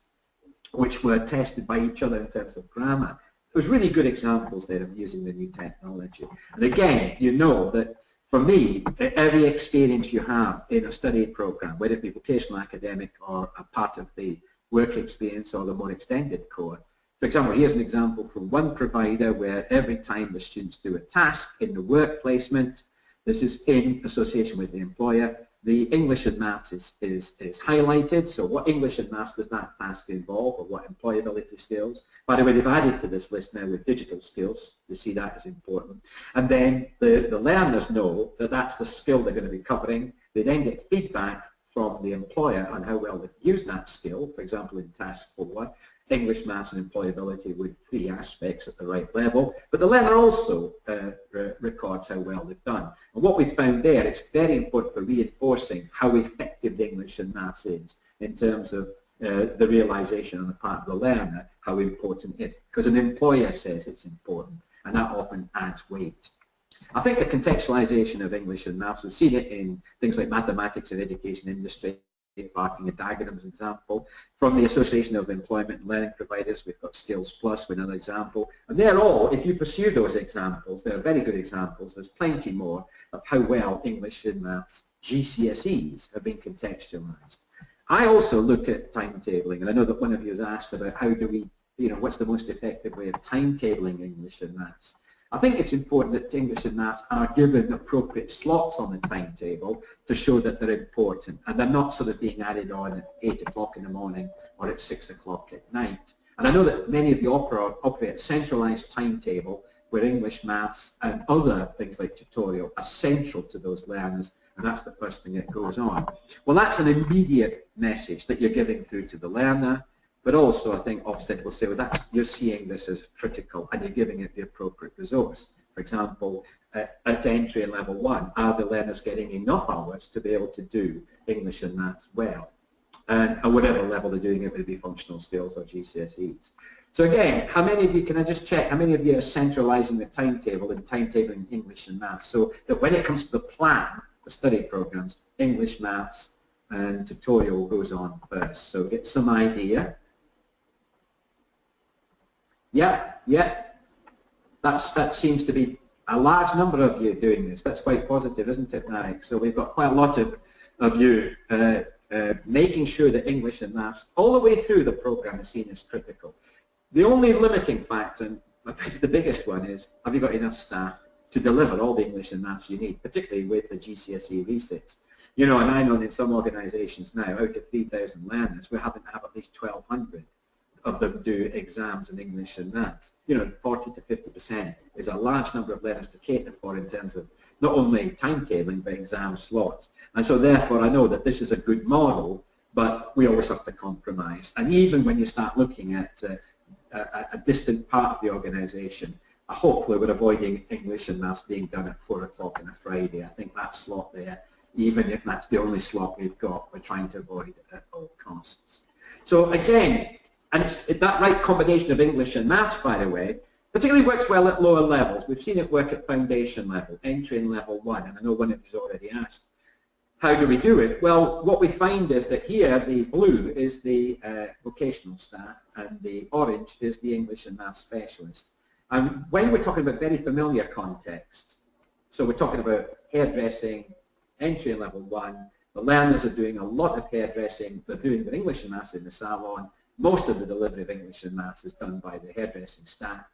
which were tested by each other in terms of grammar. There's really good examples there of using the new technology. And again, you know that for me, every experience you have in a study program, whether it be vocational, academic, or a part of the work experience or the more extended core. For example, here's an example from one provider where every time the students do a task in the work placement, this is in association with the employer, the English and maths is highlighted. So what English and maths does that task involve, or what employability skills? By the way, they've added to this list now with digital skills. You see that as important. And then the learners know that that's the skill they're going to be covering. They then get feedback from the employer on how well they've used that skill, for example, in task 4. English, maths and employability with 3 aspects at the right level, but the learner also records how well they've done. And what we found there, it's very important for reinforcing how effective the English and maths is in terms of the realization on the part of the learner how important it is, because an employer says it's important, and that often adds weight. I think the contextualization of English and maths, we've seen it in things like mathematics and education industry, barking a diagram as an example. From the Association of Employment and Learning Providers, we've got Skills Plus with another example. And they're all, if you pursue those examples, they're very good examples. There's plenty more of how well English and maths GCSEs have been contextualized. I also look at timetabling, and I know that one of you has asked about how do we, what's the most effective way of timetabling English and maths. I think it's important that English and maths are given appropriate slots on the timetable to show that they're important, and they're not sort of being added on at 8 o'clock in the morning or at 6 o'clock at night. And I know that many of you operate a centralized timetable where English, maths and other things like tutorial are central to those learners, and that's the first thing that goes on. Well, that's an immediate message that you're giving through to the learner. But also, I think Ofsted will say, well, you're seeing this as critical and you're giving it the appropriate resource. For example, at entry and level 1, are the learners getting enough hours to be able to do English and maths well? And at whatever level they're doing it, whether it be functional skills or GCSEs. So again, how many of you, can I just check, how many of you are centralizing the timetable and timetabling English and maths so that when it comes to the plan, the study programs, English, maths and tutorial goes on first? So get some idea. Yeah, that seems to be a large number of you doing this. That's quite positive, isn't it, Marek? So we've got quite a lot of you making sure that English and maths all the way through the program is seen as critical. The only limiting factor, and the biggest one, is have you got enough staff to deliver all the English and maths you need, particularly with the GCSE resits. And I know in some organisations now, out of 3,000 learners, we're having to have at least 1,200 of them do exams in English and maths. 40 to 50% is a large number of learners to cater for in terms of not only timetabling but exam slots. And so therefore I know that this is a good model, but we always have to compromise. And even when you start looking at a distant part of the organisation, hopefully we're avoiding English and maths being done at 4 o'clock on a Friday. I think that slot there, even if that's the only slot we've got, we're trying to avoid at all costs. So again, and it's that right combination of English and maths, by the way, particularly works well at lower levels. We've seen it work at foundation level, entry and level 1, and I know one of you's already asked, how do we do it? Well, what we find is that here the blue is the vocational staff and the orange is the English and maths specialist. And when we're talking about very familiar contexts, so we're talking about hairdressing, entry and level 1, the learners are doing a lot of hairdressing, they're doing their English and maths in the salon. Most of the delivery of English and maths is done by the hairdressing staff.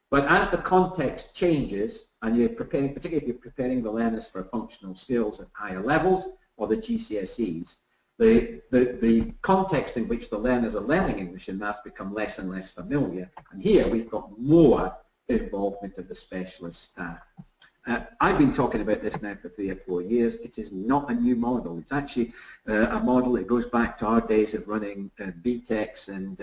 But as the context changes, and you're preparing, particularly if you're preparing the learners for functional skills at higher levels or the GCSEs, the context in which the learners are learning English and maths become less and less familiar. And here we've got more involvement of the specialist staff. I've been talking about this now for 3 or 4 years. It is not a new model. It's actually a model that goes back to our days of running BTECs and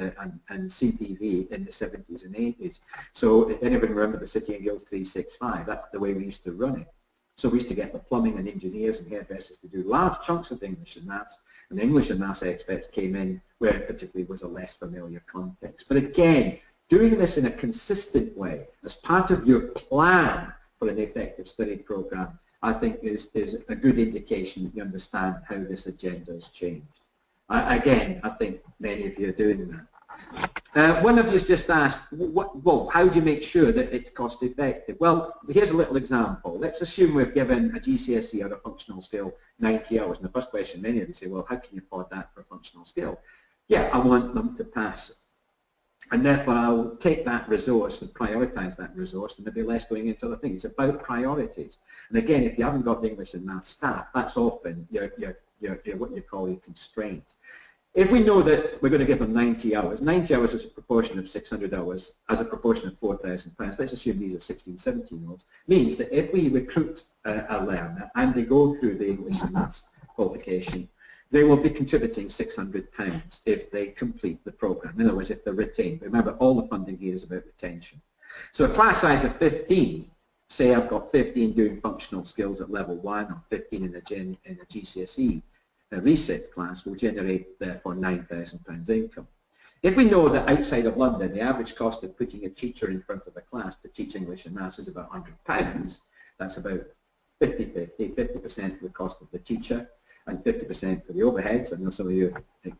CPV in the 70s and 80s. So if anyone remember the City and Guilds 365, that's the way we used to run it. So we used to get the plumbing and engineers and hairdressers to do large chunks of English and maths, and the English and maths experts came in where it particularly was a less familiar context. But again, doing this in a consistent way as part of your plan for an effective study program, I think is a good indication that you understand how this agenda has changed. Again, I think many of you are doing that. One of you has just asked, well, how do you make sure that it's cost effective? Well, here's a little example. Let's assume we've given a GCSE or a functional skill 90 hours. And the first question many of you say, well, how can you afford that for a functional skill? Yeah, I want them to pass it. And therefore, I'll take that resource and prioritize that resource, and there'll be less going into other things. It's about priorities. And again, if you haven't got the English and maths staff, that's often what you call your constraint. If we know that we're going to give them 90 hours is a proportion of 600 hours as a proportion of £4,000. Let's assume these are 16, 17-year-olds. Means that if we recruit a learner and they go through the English and maths qualification, they will be contributing £600 if they complete the program. In other words, if they're retained. Remember, all the funding here is about retention. So a class size of 15, say I've got 15 doing functional skills at level 1 or 15 in a GCSE reset class, will generate therefore £9,000 income. If we know that outside of London the average cost of putting a teacher in front of a class to teach English and Maths is about £100, that's about 50% for the cost of the teacher and 50% for the overheads. I know some of you think,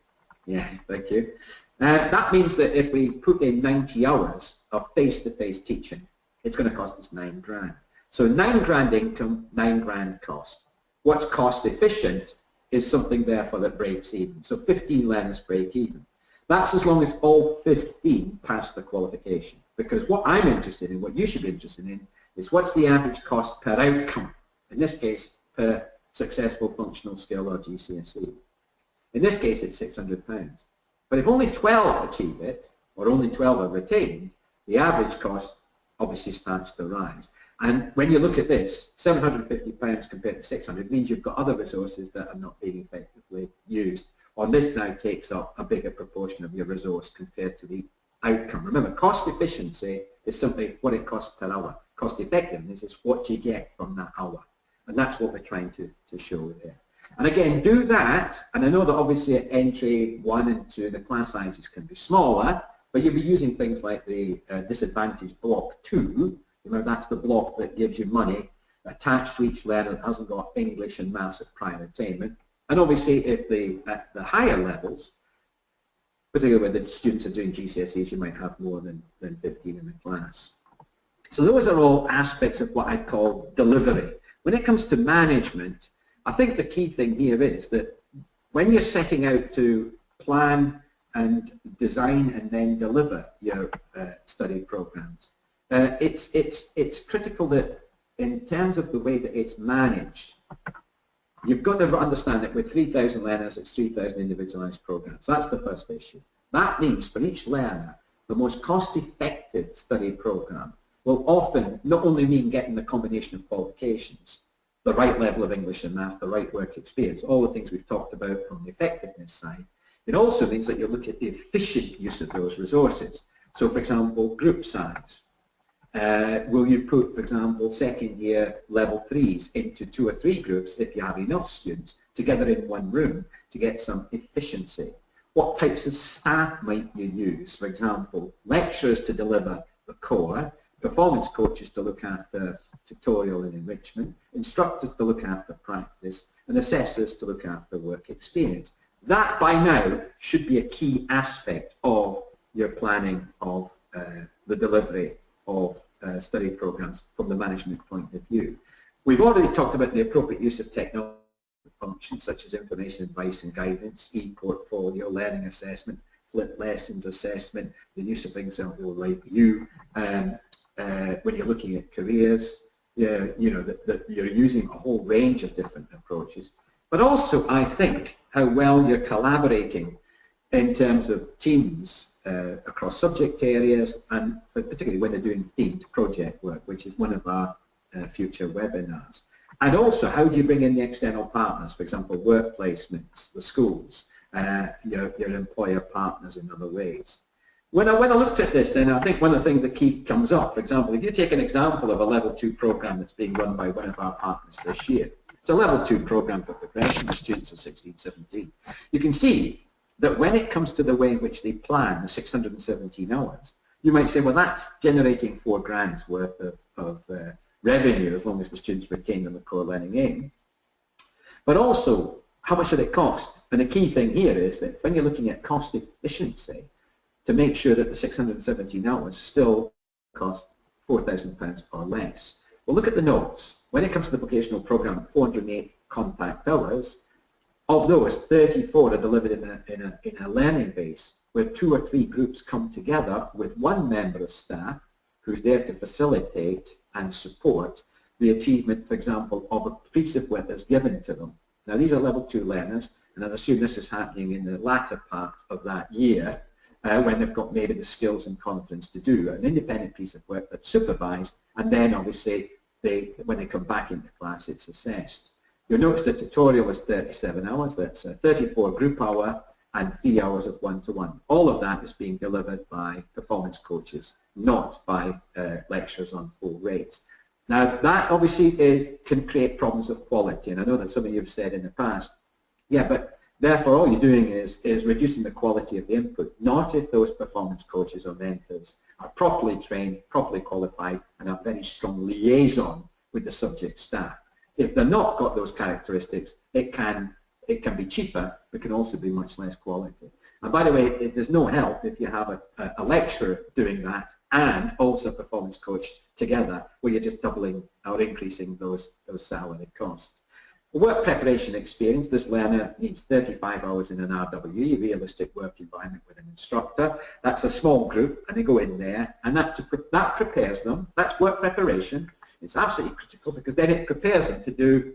yeah, thank you. That means that if we put in 90 hours of face-to-face teaching, it's going to cost us £9,000. So £9,000 income, £9,000 cost. What's cost efficient is something therefore that breaks even. So 15 learners break even. That's as long as all 15 pass the qualification. Because what I'm interested in, what you should be interested in, is what's the average cost per outcome. In this case, per successful functional skill or GCSE. In this case, it's £600. But if only 12 achieve it, or only 12 are retained, the average cost obviously starts to rise. And when you look at this, £750 compared to 600 means you've got other resources that are not being effectively used. Or this now takes up a bigger proportion of your resource compared to the outcome. Remember, cost efficiency is simply what it costs per hour. Cost effectiveness is what you get from that hour. And that's what we're trying to show there. And again, do that, and I know that obviously at entry 1 and 2 the class sizes can be smaller, but you'll be using things like the disadvantage block 2. Remember, that's the block that gives you money attached to each learner that hasn't got English and Maths at prior attainment. And obviously if at the higher levels, particularly when the students are doing GCSEs, you might have more than 15 in the class. So those are all aspects of what I call delivery. When it comes to management, I think the key thing here is that when you're setting out to plan and design and then deliver your study programs, it's critical that in terms of the way that it's managed, you've got to understand that with 3,000 learners, it's 3,000 individualized programs. That's the first issue. That means for each learner, the most cost-effective study program will often not only mean getting the combination of qualifications, the right level of English and Math, the right work experience, all the things we've talked about from the effectiveness side. It also means that you look at the efficient use of those resources. So for example, group size. Will you put, for example, second year level 3s into 2 or 3 groups if you have enough students together in one room to get some efficiency? What types of staff might you use? For example, lecturers to deliver the core, performance coaches to look after tutorial and enrichment, instructors to look after practice, and assessors to look after work experience. That by now should be a key aspect of your planning of the delivery of study programs from the management point of view. We've already talked about the appropriate use of technology functions such as information advice and guidance, e-portfolio, learning assessment, flipped lessons assessment, the use of things like review, when you're looking at careers, you know, that you're using a whole range of different approaches. But also, I think, how well you're collaborating in terms of teams across subject areas, and particularly when they're doing themed project work, which is one of our future webinars. And also, how do you bring in the external partners, for example, work placements, the schools, your employer partners in other ways. When I looked at this, then I think one of the things that comes up, for example, if you take an example of a level 2 program that's being run by one of our partners this year, it's a level 2 program for progression with students of 16, 17. You can see that when it comes to the way in which they plan the 617 hours, you might say, well, that's generating £4,000 worth of revenue as long as the students retain them the core learning aim. But also, how much did it cost? And the key thing here is that when you're looking at cost efficiency, to make sure that the 617 hours still cost £4,000 or less. Well, look at the notes. When it comes to the vocational program, 408 contact hours, of those, 34 are delivered in a learning base where 2 or 3 groups come together with one member of staff who's there to facilitate and support the achievement, for example, of a piece of work that's given to them. Now, these are level 2 learners, and I assume this is happening in the latter part of that year, when they've got maybe the skills and confidence to do an independent piece of work that's supervised, and then obviously when they come back into class it's assessed. You'll notice the tutorial is 37 hours, that's 34 group hour and 3 hours of one-to-one. All of that is being delivered by performance coaches, not by lecturers on full rates. Now that obviously can create problems of quality, and I know that some of you have said in the past, yeah, but therefore all you're doing is reducing the quality of the input, not if those performance coaches or mentors are properly trained, properly qualified, and have very strong liaison with the subject staff. If they're not got those characteristics, it can be cheaper, but can also be much less quality. And by the way, it does no help if you have a lecturer doing that and also a performance coach together, where you're just doubling or increasing those salary costs. Work preparation experience, this learner needs 35 hours in an RWE, realistic work environment with an instructor. That's a small group, and they go in there, and that prepares them. That's work preparation. It's absolutely critical because then it prepares them to do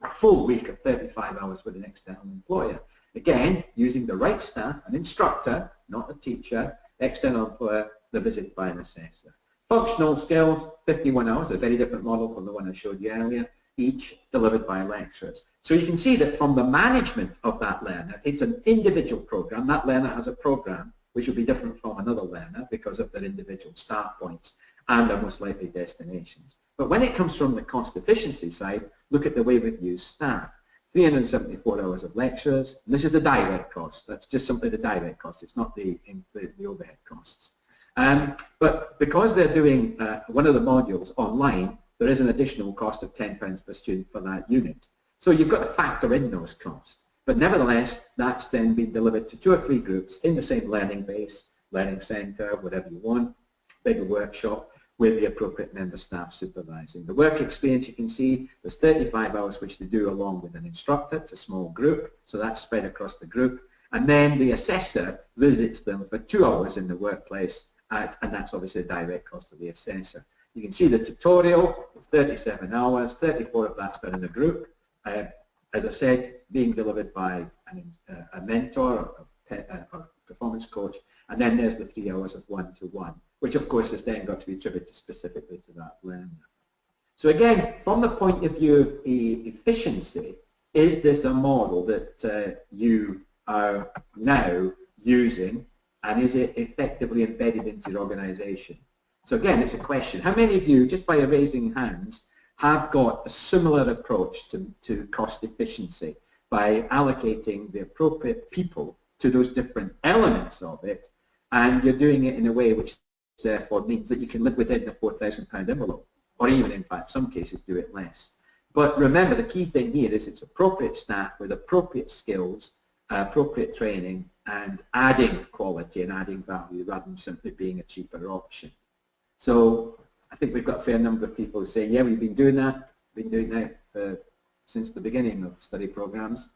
a full week of 35 hours with an external employer. Again, using the right staff, an instructor, not a teacher, external employer, they're visited by an assessor. Functional skills, 51 hours, a very different model from the one I showed you earlier, each delivered by lecturers. So you can see that from the management of that learner, it's an individual program. That learner has a program which will be different from another learner because of their individual start points and their most likely destinations. But when it comes from the cost efficiency side, look at the way we've used staff. 374 hours of lectures. And this is the direct cost. That's just simply the direct cost. It's not the overhead costs. But because they're doing one of the modules online, there is an additional cost of £10 per student for that unit. So you've got to factor in those costs. But nevertheless, that's then been delivered to 2 or 3 groups in the same learning base, learning centre, whatever you want, bigger workshop, with the appropriate member staff supervising. The work experience, you can see there's 35 hours which they do along with an instructor. It's a small group, so that's spread across the group. And then the assessor visits them for 2 hours in the workplace, and that's obviously a direct cost of the assessor. You can see the tutorial, it's 37 hours, 34 of that's done in a group. As I said, being delivered by a mentor or performance coach, and then there's the 3 hours of one-to-one, which of course has then got to be attributed specifically to that learner. So again, from the point of view of efficiency, is this a model that you are now using, and is it effectively embedded into your organization? So again, it's a question. How many of you, just by raising hands, have got a similar approach to cost efficiency by allocating the appropriate people to those different elements of it, and you're doing it in a way which therefore means that you can live within the £4,000 envelope, or even in fact some cases do it less. But remember, the key thing here is it's appropriate staff with appropriate skills, appropriate training, and adding quality and adding value rather than simply being a cheaper option. So I think we've got a fair number of people who say, yeah, we've been doing that, since the beginning of study programs.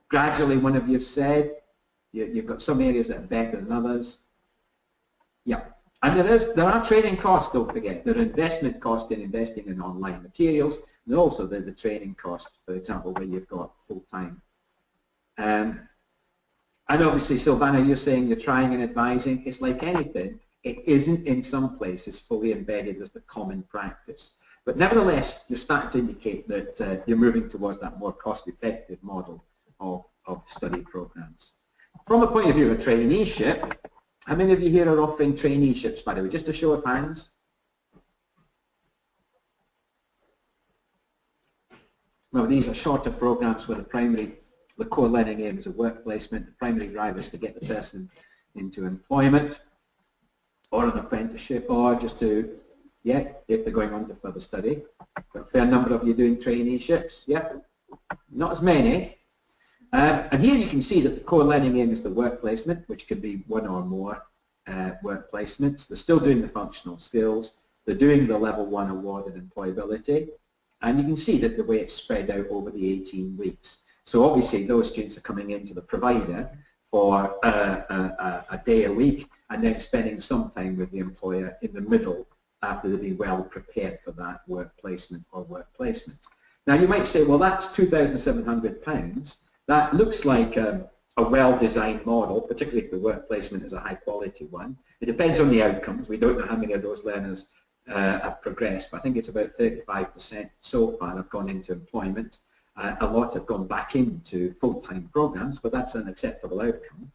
Gradually, one of you have said, you've got some areas that are better than others. Yeah, and there are training costs, don't forget. There are investment costs in investing in online materials, and also the training cost, for example, where you've got full-time. And obviously, Silvana, you're saying you're trying and advising. It's like anything. It isn't in some places fully embedded as the common practice. But nevertheless, you're starting to indicate that you're moving towards that more cost-effective model of study programs. From a point of view of a traineeship, how many of you here are offering traineeships, by the way? Just a show of hands. Well, these are shorter programs where the core learning aim is a work placement. The primary drive is to get the person into employment or an apprenticeship, or just to, yeah, if they're going on to further study. Got a fair number of you doing traineeships, yeah, not as many. And here you can see that the core learning aim is the work placement, which could be one or more work placements. They're still doing the functional skills. They're doing the level 1 awarded employability. And you can see that the way it's spread out over the 18 weeks. So obviously those students are coming into the provider for a day a week, and then spending some time with the employer in the middle after they've been well prepared for that work placement or work placement. Now you might say, well, that's £2,700. That looks like a well-designed model, particularly if the work placement is a high-quality one. It depends on the outcomes. We don't know how many of those learners have progressed, but I think it's about 35% so far have gone into employment. A lot have gone back into full-time programs, but that's an acceptable outcome.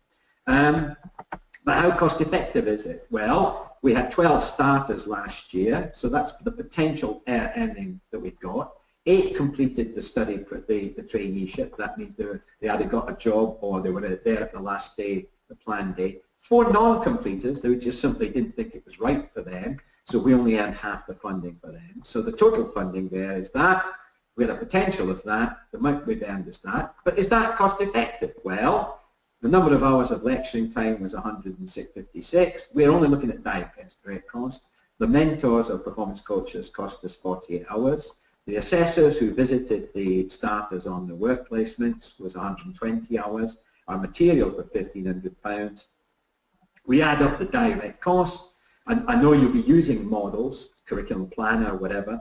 But how cost effective is it? Well, we had 12 starters last year, so that's the potential earning that we've got. 8 completed the study, the traineeship. That means they either got a job or they were there at the last day, the planned day. 4 non-completers who just simply didn't think it was right for them, so we only earned half the funding for them. So the total funding there is that. We had a potential of that. The amount we've earned is that. But is that cost effective? Well, the number of hours of lecturing time was 156. We're only looking at direct cost. The mentors or performance coaches cost us 48 hours. The assessors who visited the starters on the work placements was 120 hours. Our materials were £1,500. We add up the direct cost, and I know you'll be using models, curriculum planner or whatever.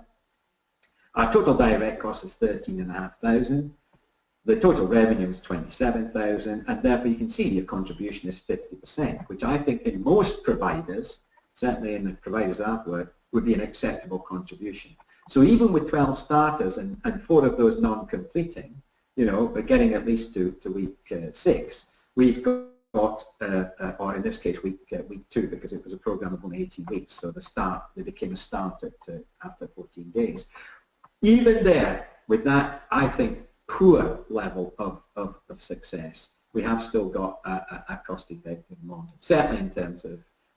Our total direct cost is 13,500. The total revenue is 27,000, and therefore you can see your contribution is 50%, which I think in most providers, certainly in the providers I've worked, would be an acceptable contribution. So even with 12 starters and 4 of those non-completing, you know, but getting at least to week 6, we've got, or in this case week 2, because it was a program of only 18 weeks, so they became a start after 14 days. Even there, with that, I think, poor level of success, we have still got a cost-effective model, certainly in terms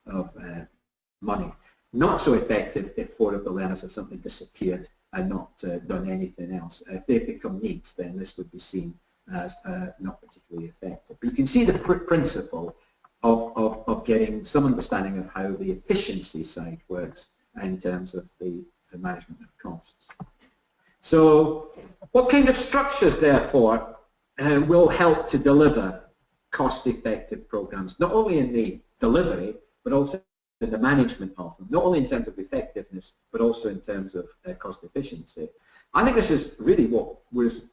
of money. Not so effective if 4 of the learners have simply disappeared and not done anything else. If they become needs, then this would be seen as not particularly effective. But you can see the principle of getting some understanding of how the efficiency side works in terms of the management of costs. So what kind of structures, therefore, will help to deliver cost-effective programs, not only in the delivery, but also in the management of them, not only in terms of effectiveness, but also in terms of cost efficiency? I think this is really what was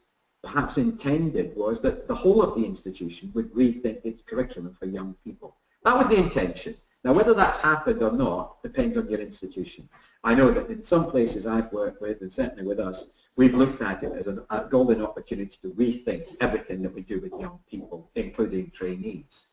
perhaps intended, was that the whole of the institution would rethink its curriculum for young people. That was the intention. Now, whether that's happened or not depends on your institution. I know that in some places I've worked with, and certainly with us, we've looked at it as a golden opportunity to rethink everything that we do with young people, including trainees.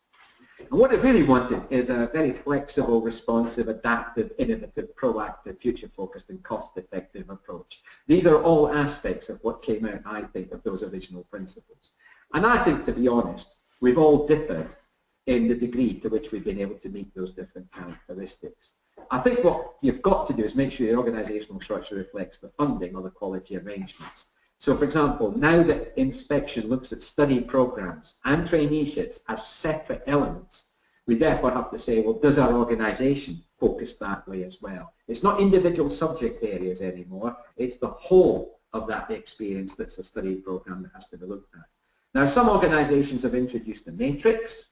And what it really wanted is a very flexible, responsive, adaptive, innovative, proactive, future-focused and cost-effective approach. These are all aspects of what came out, I think, of those original principles. And I think, to be honest, we've all differed in the degree to which we've been able to meet those different characteristics. I think what you've got to do is make sure your organisational structure reflects the funding or the quality arrangements. So, for example, now that inspection looks at study programs and traineeships as separate elements, we therefore have to say, well, does our organisation focus that way as well? It's not individual subject areas anymore, it's the whole of that experience that's a study program that has to be looked at. Now, some organisations have introduced a matrix,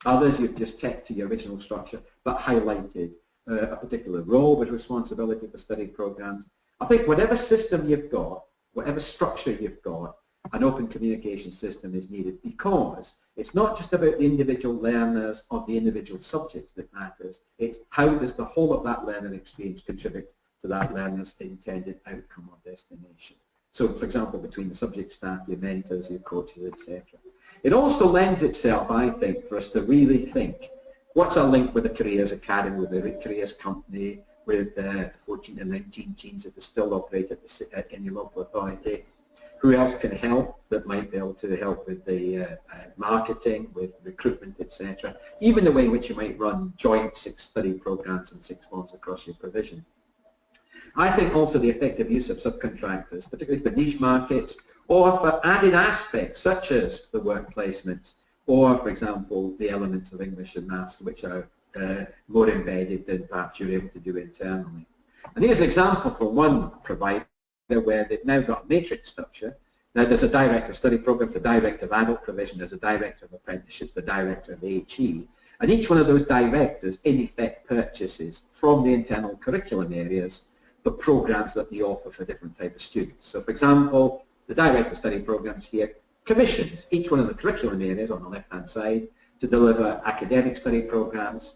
others you've just kept to your original structure, but highlighted a particular role with responsibility for study programs. I think whatever system you've got, whatever structure you've got, an open communication system is needed, because it's not just about the individual learners or the individual subjects that matters, it's how does the whole of that learning experience contribute to that learner's intended outcome or destination. So, for example, between the subject staff, your mentors, your coaches, etc. It also lends itself, I think, for us to really think, what's our link with the Careers Academy, with the Careers Company, with 14 and 19 teams that are still operate in your local authority? Who else can help that might be able to help with the marketing, with recruitment, etc. Even the way in which you might run joint 6 study programs and 6 months across your provision. I think also the effective use of subcontractors, particularly for niche markets, or for added aspects such as the work placements, or, for example, the elements of English and Maths which are more embedded than perhaps you're able to do internally. And here's an example from one provider where they've now got a matrix structure. Now there's a director of study programs, a director of adult provision, there's a director of apprenticeships, the director of HE, and each one of those directors in effect purchases from the internal curriculum areas the programs that they offer for different types of students. So, for example, the director of study programs here commissions each one of the curriculum areas on the left-hand side to deliver academic study programs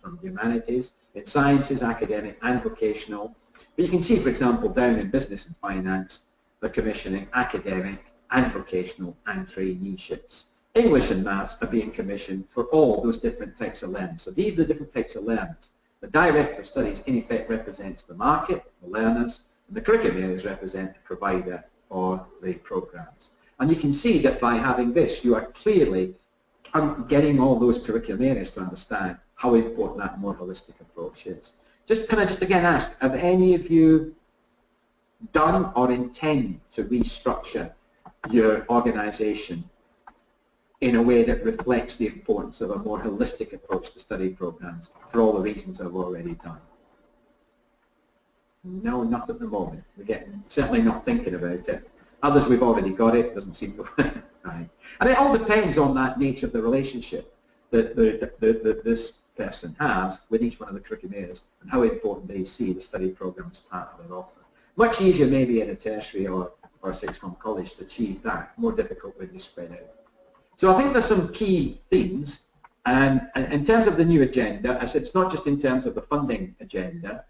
from humanities, in sciences, academic and vocational. But you can see, for example, down in business and finance, they're commissioning academic, and vocational and traineeships. English and maths are being commissioned for all those different types of learners. So these are the different types of learners. The Director of Studies in effect represents the market, the learners, and the curriculum areas represent the provider or the programs. And you can see that by having this, you are clearly getting all those curriculum areas to understand how important that more holistic approach is. Can I just again ask, have any of you done or intend to restructure your organisation in a way that reflects the importance of a more holistic approach to study programs for all the reasons I've already done? No, not at the moment. We're certainly not thinking about it. Others, we've already got it. Doesn't seem to right. And it all depends on that nature of the relationship that this person has with each one of the curriculum areas and how important they see the study program as part of their offer. Much easier maybe in a tertiary or sixth-form college to achieve that. More difficult when you spread out. So I think there's some key themes. And in terms of the new agenda, I said it's not just in terms of the funding agenda,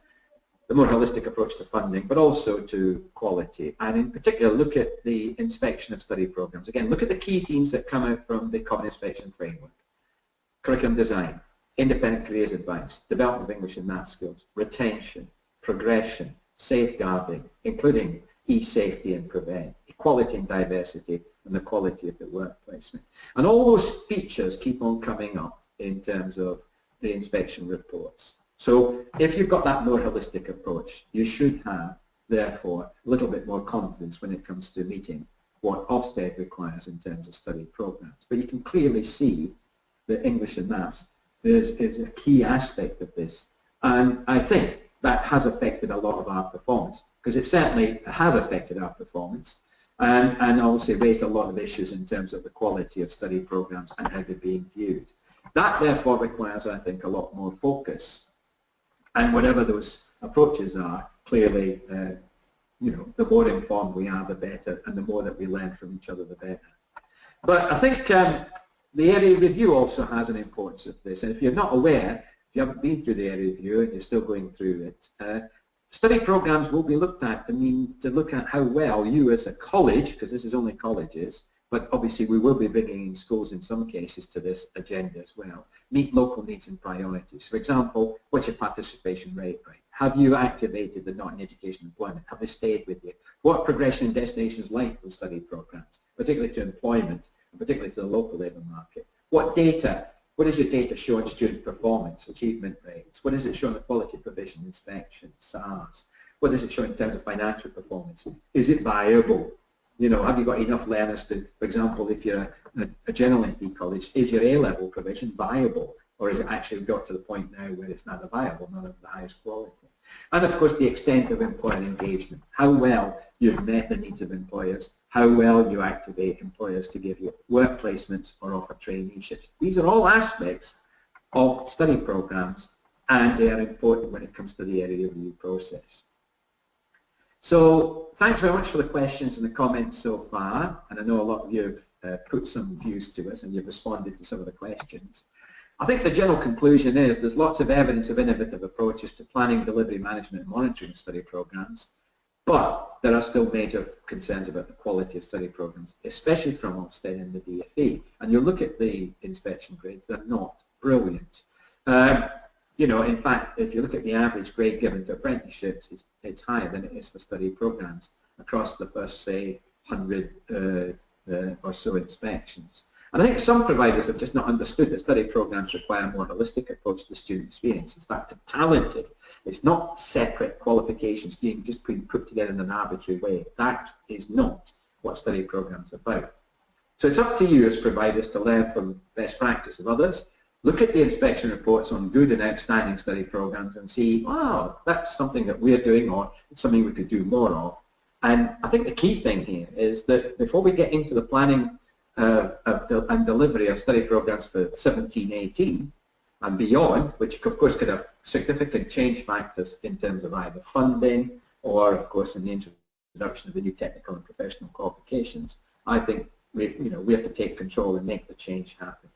the more holistic approach to funding, but also to quality. And in particular, look at the inspection of study programs. Again, look at the key themes that come out from the Common Inspection Framework. Curriculum design, independent careers advice, development of English and math skills, retention, progression, safeguarding, including e-safety and prevent, equality and diversity, and the quality of the work placement. And all those features keep on coming up in terms of the inspection reports. So if you've got that more holistic approach, you should have, therefore, a little bit more confidence when it comes to meeting what Ofsted requires in terms of study programs. But you can clearly see that English and maths is a key aspect of this. And I think that has affected a lot of our performance, because it certainly has affected our performance and obviously raised a lot of issues in terms of the quality of study programs and how they're being viewed. That, therefore, requires, I think, a lot more focus. And whatever those approaches are, clearly, the more informed we are, the better, and the more that we learn from each other, the better. But I think the area review also has an importance of this. And if you're not aware, if you haven't been through the area review and you're still going through it, study programs will be looked at to look at how well you as a college, because this is only colleges, but obviously we will be bringing in schools in some cases to this agenda as well, meet local needs and priorities. For example, what's your participation rate? Have you activated the not in education employment? Have they stayed with you? What progression and destinations like those study programs, particularly to employment, and particularly to the local labour market? What does your data show on student performance, achievement rates? What does it show on the quality provision, inspection, SARS? What does it show in terms of financial performance? Is it viable? Have you got enough learners to, for example, if you're a general FE college, is your A-level provision viable? Or is it actually got to the point now where it's neither viable, nor of the highest quality? And of course, the extent of employer engagement, how well you've met the needs of employers, how well you activate employers to give you work placements or offer traineeships. These are all aspects of study programs, and they are important when it comes to the area review process. So thanks very much for the questions and the comments so far, and I know a lot of you have put some views to us and you've responded to some of the questions. I think the general conclusion is there's lots of evidence of innovative approaches to planning, delivery, management and monitoring of study programs, but there are still major concerns about the quality of study programs, especially from Ofsted and the DFE. And you look at the inspection grades, they're not brilliant. In fact, if you look at the average grade given to apprenticeships, it's higher than it is for study programs across the first, say, 100 or so inspections. And I think some providers have just not understood that study programs require a more holistic approach to the student experience. It's that talented. It's not separate qualifications being just put together in an arbitrary way. That is not what study programs are about. So it's up to you as providers to learn from best practice of others. Look at the inspection reports on good and outstanding study programs and see, wow, that's something that we're doing, or it's something we could do more of. And I think the key thing here is that before we get into the planning and delivery of study programs for 17-18 and beyond, which of course could have significant change factors in terms of either funding or, of course, in the introduction of the new technical and professional qualifications, I think we have to take control and make the change happen.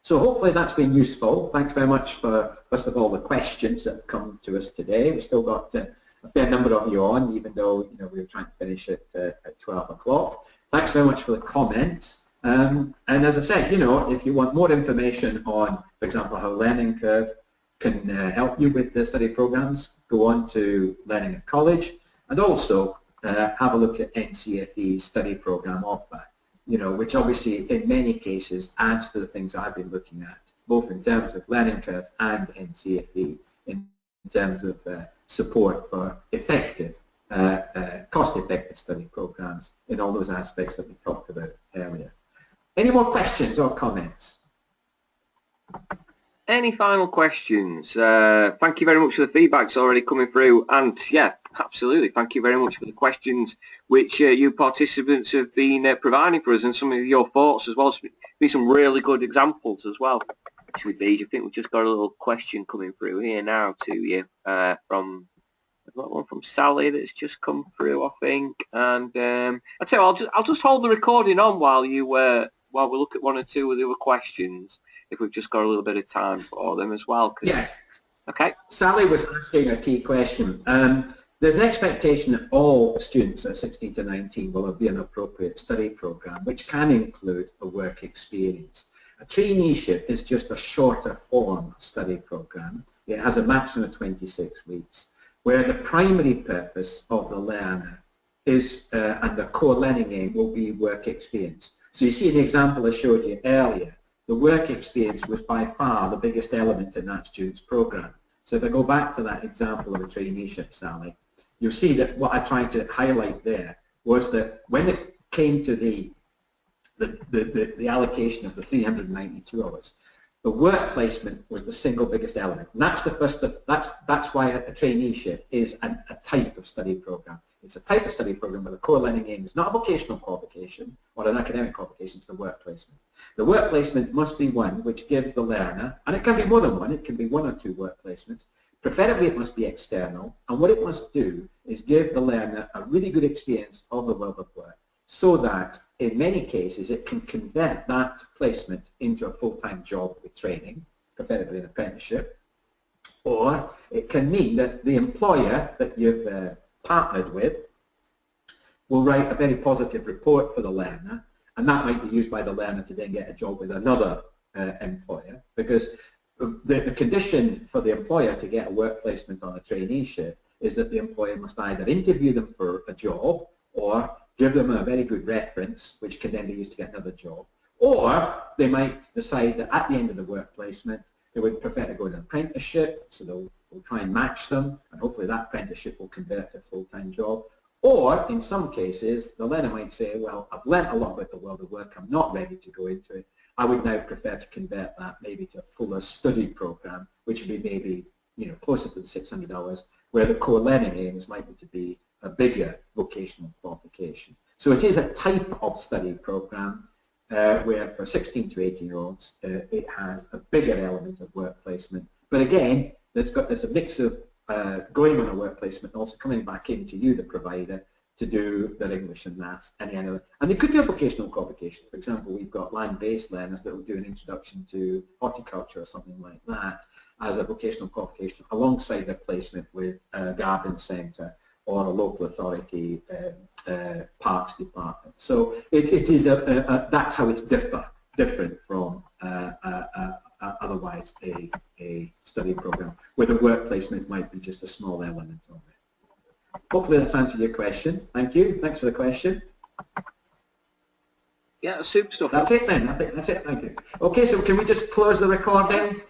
So hopefully that's been useful. Thanks very much for, first of all, the questions that have come to us today. We've still got a fair number of you on, even though we were trying to finish at 12 o'clock. Thanks very much for the comments. And as I said, you know, if you want more information on, for example, how Learning Curve can help you with the study programs, go on to Learning at College, and also have a look at NCFE's study program of that, you know, which obviously in many cases adds to the things I've been looking at, both in terms of Learning Curve and NCFE, in terms of support for effective, cost-effective study programs in all those aspects that we talked about earlier. Any more questions or comments? Any final questions? Thank you very much for the feedback's already coming through, and yeah, absolutely, thank you very much for the questions which you participants have been providing for us, and some of your thoughts as well. It's been some really good examples as well. Actually, Beej, I think we've just got a little question coming through here now to you from, I've got one from Sally that's just come through, I think, and I'll tell you, I'll just hold the recording on while you while we look at one or two of the other questions, if we've just got a little bit of time for them as well. Yeah. Okay. Sally was asking a key question. There's an expectation that all students at 16 to 19 will be an appropriate study program, which can include a work experience. A traineeship is just a shorter form study program. It has a maximum of 26 weeks, where the primary purpose of the learner is, and the core learning aim will be work experience. So you see in the example I showed you earlier, the work experience was by far the biggest element in that student's program. So if I go back to that example of a traineeship, Sally, you'll see that what I tried to highlight there was that when it came to the allocation of the 392 hours, the work placement was the single biggest element. And that's the first of, that's why a traineeship is a type of study program. It's a type of study program where the core learning aim is not a vocational qualification or an academic qualification, it's the work placement. The work placement must be one which gives the learner, and it can be more than one, it can be one or two work placements, preferably it must be external, and what it must do is give the learner a really good experience of the world of work, so that in many cases it can convert that placement into a full-time job with training, preferably an apprenticeship, or it can mean that the employer that you've partnered with will write a very positive report for the learner, and that might be used by the learner to then get a job with another employer, because the condition for the employer to get a work placement on a traineeship is that the employer must either interview them for a job or give them a very good reference, which can then be used to get another job, or they might decide that at the end of the work placement they would prefer to go to an apprenticeship, so they'll try and match them, and hopefully that apprenticeship will convert to a full-time job. Or in some cases the learner might say, well, I've learnt a lot about the world of work, I'm not ready to go into it, I would now prefer to convert that maybe to a fuller study program, which would be maybe, you know, closer to the 600 hours, where the core learning aim is likely to be a bigger vocational qualification. So it is a type of study program where for 16 to 18-year-olds it has a bigger element of work placement. But again, there's a mix of going on a work placement and also coming back into you, the provider, to do their English and maths and any other. And they could do a vocational qualification. For example, we've got land-based learners that will do an introduction to horticulture or something like that as a vocational qualification alongside their placement with a garden centre or a local authority parks department. So it is that's how it's different from otherwise a study program, where the work placement might be just a small element of it. Hopefully that's answered your question. Thank you. Thanks for the question. Yeah, super stuff. That's it then. I think that's it. Thank you. Okay, so can we just close the recording?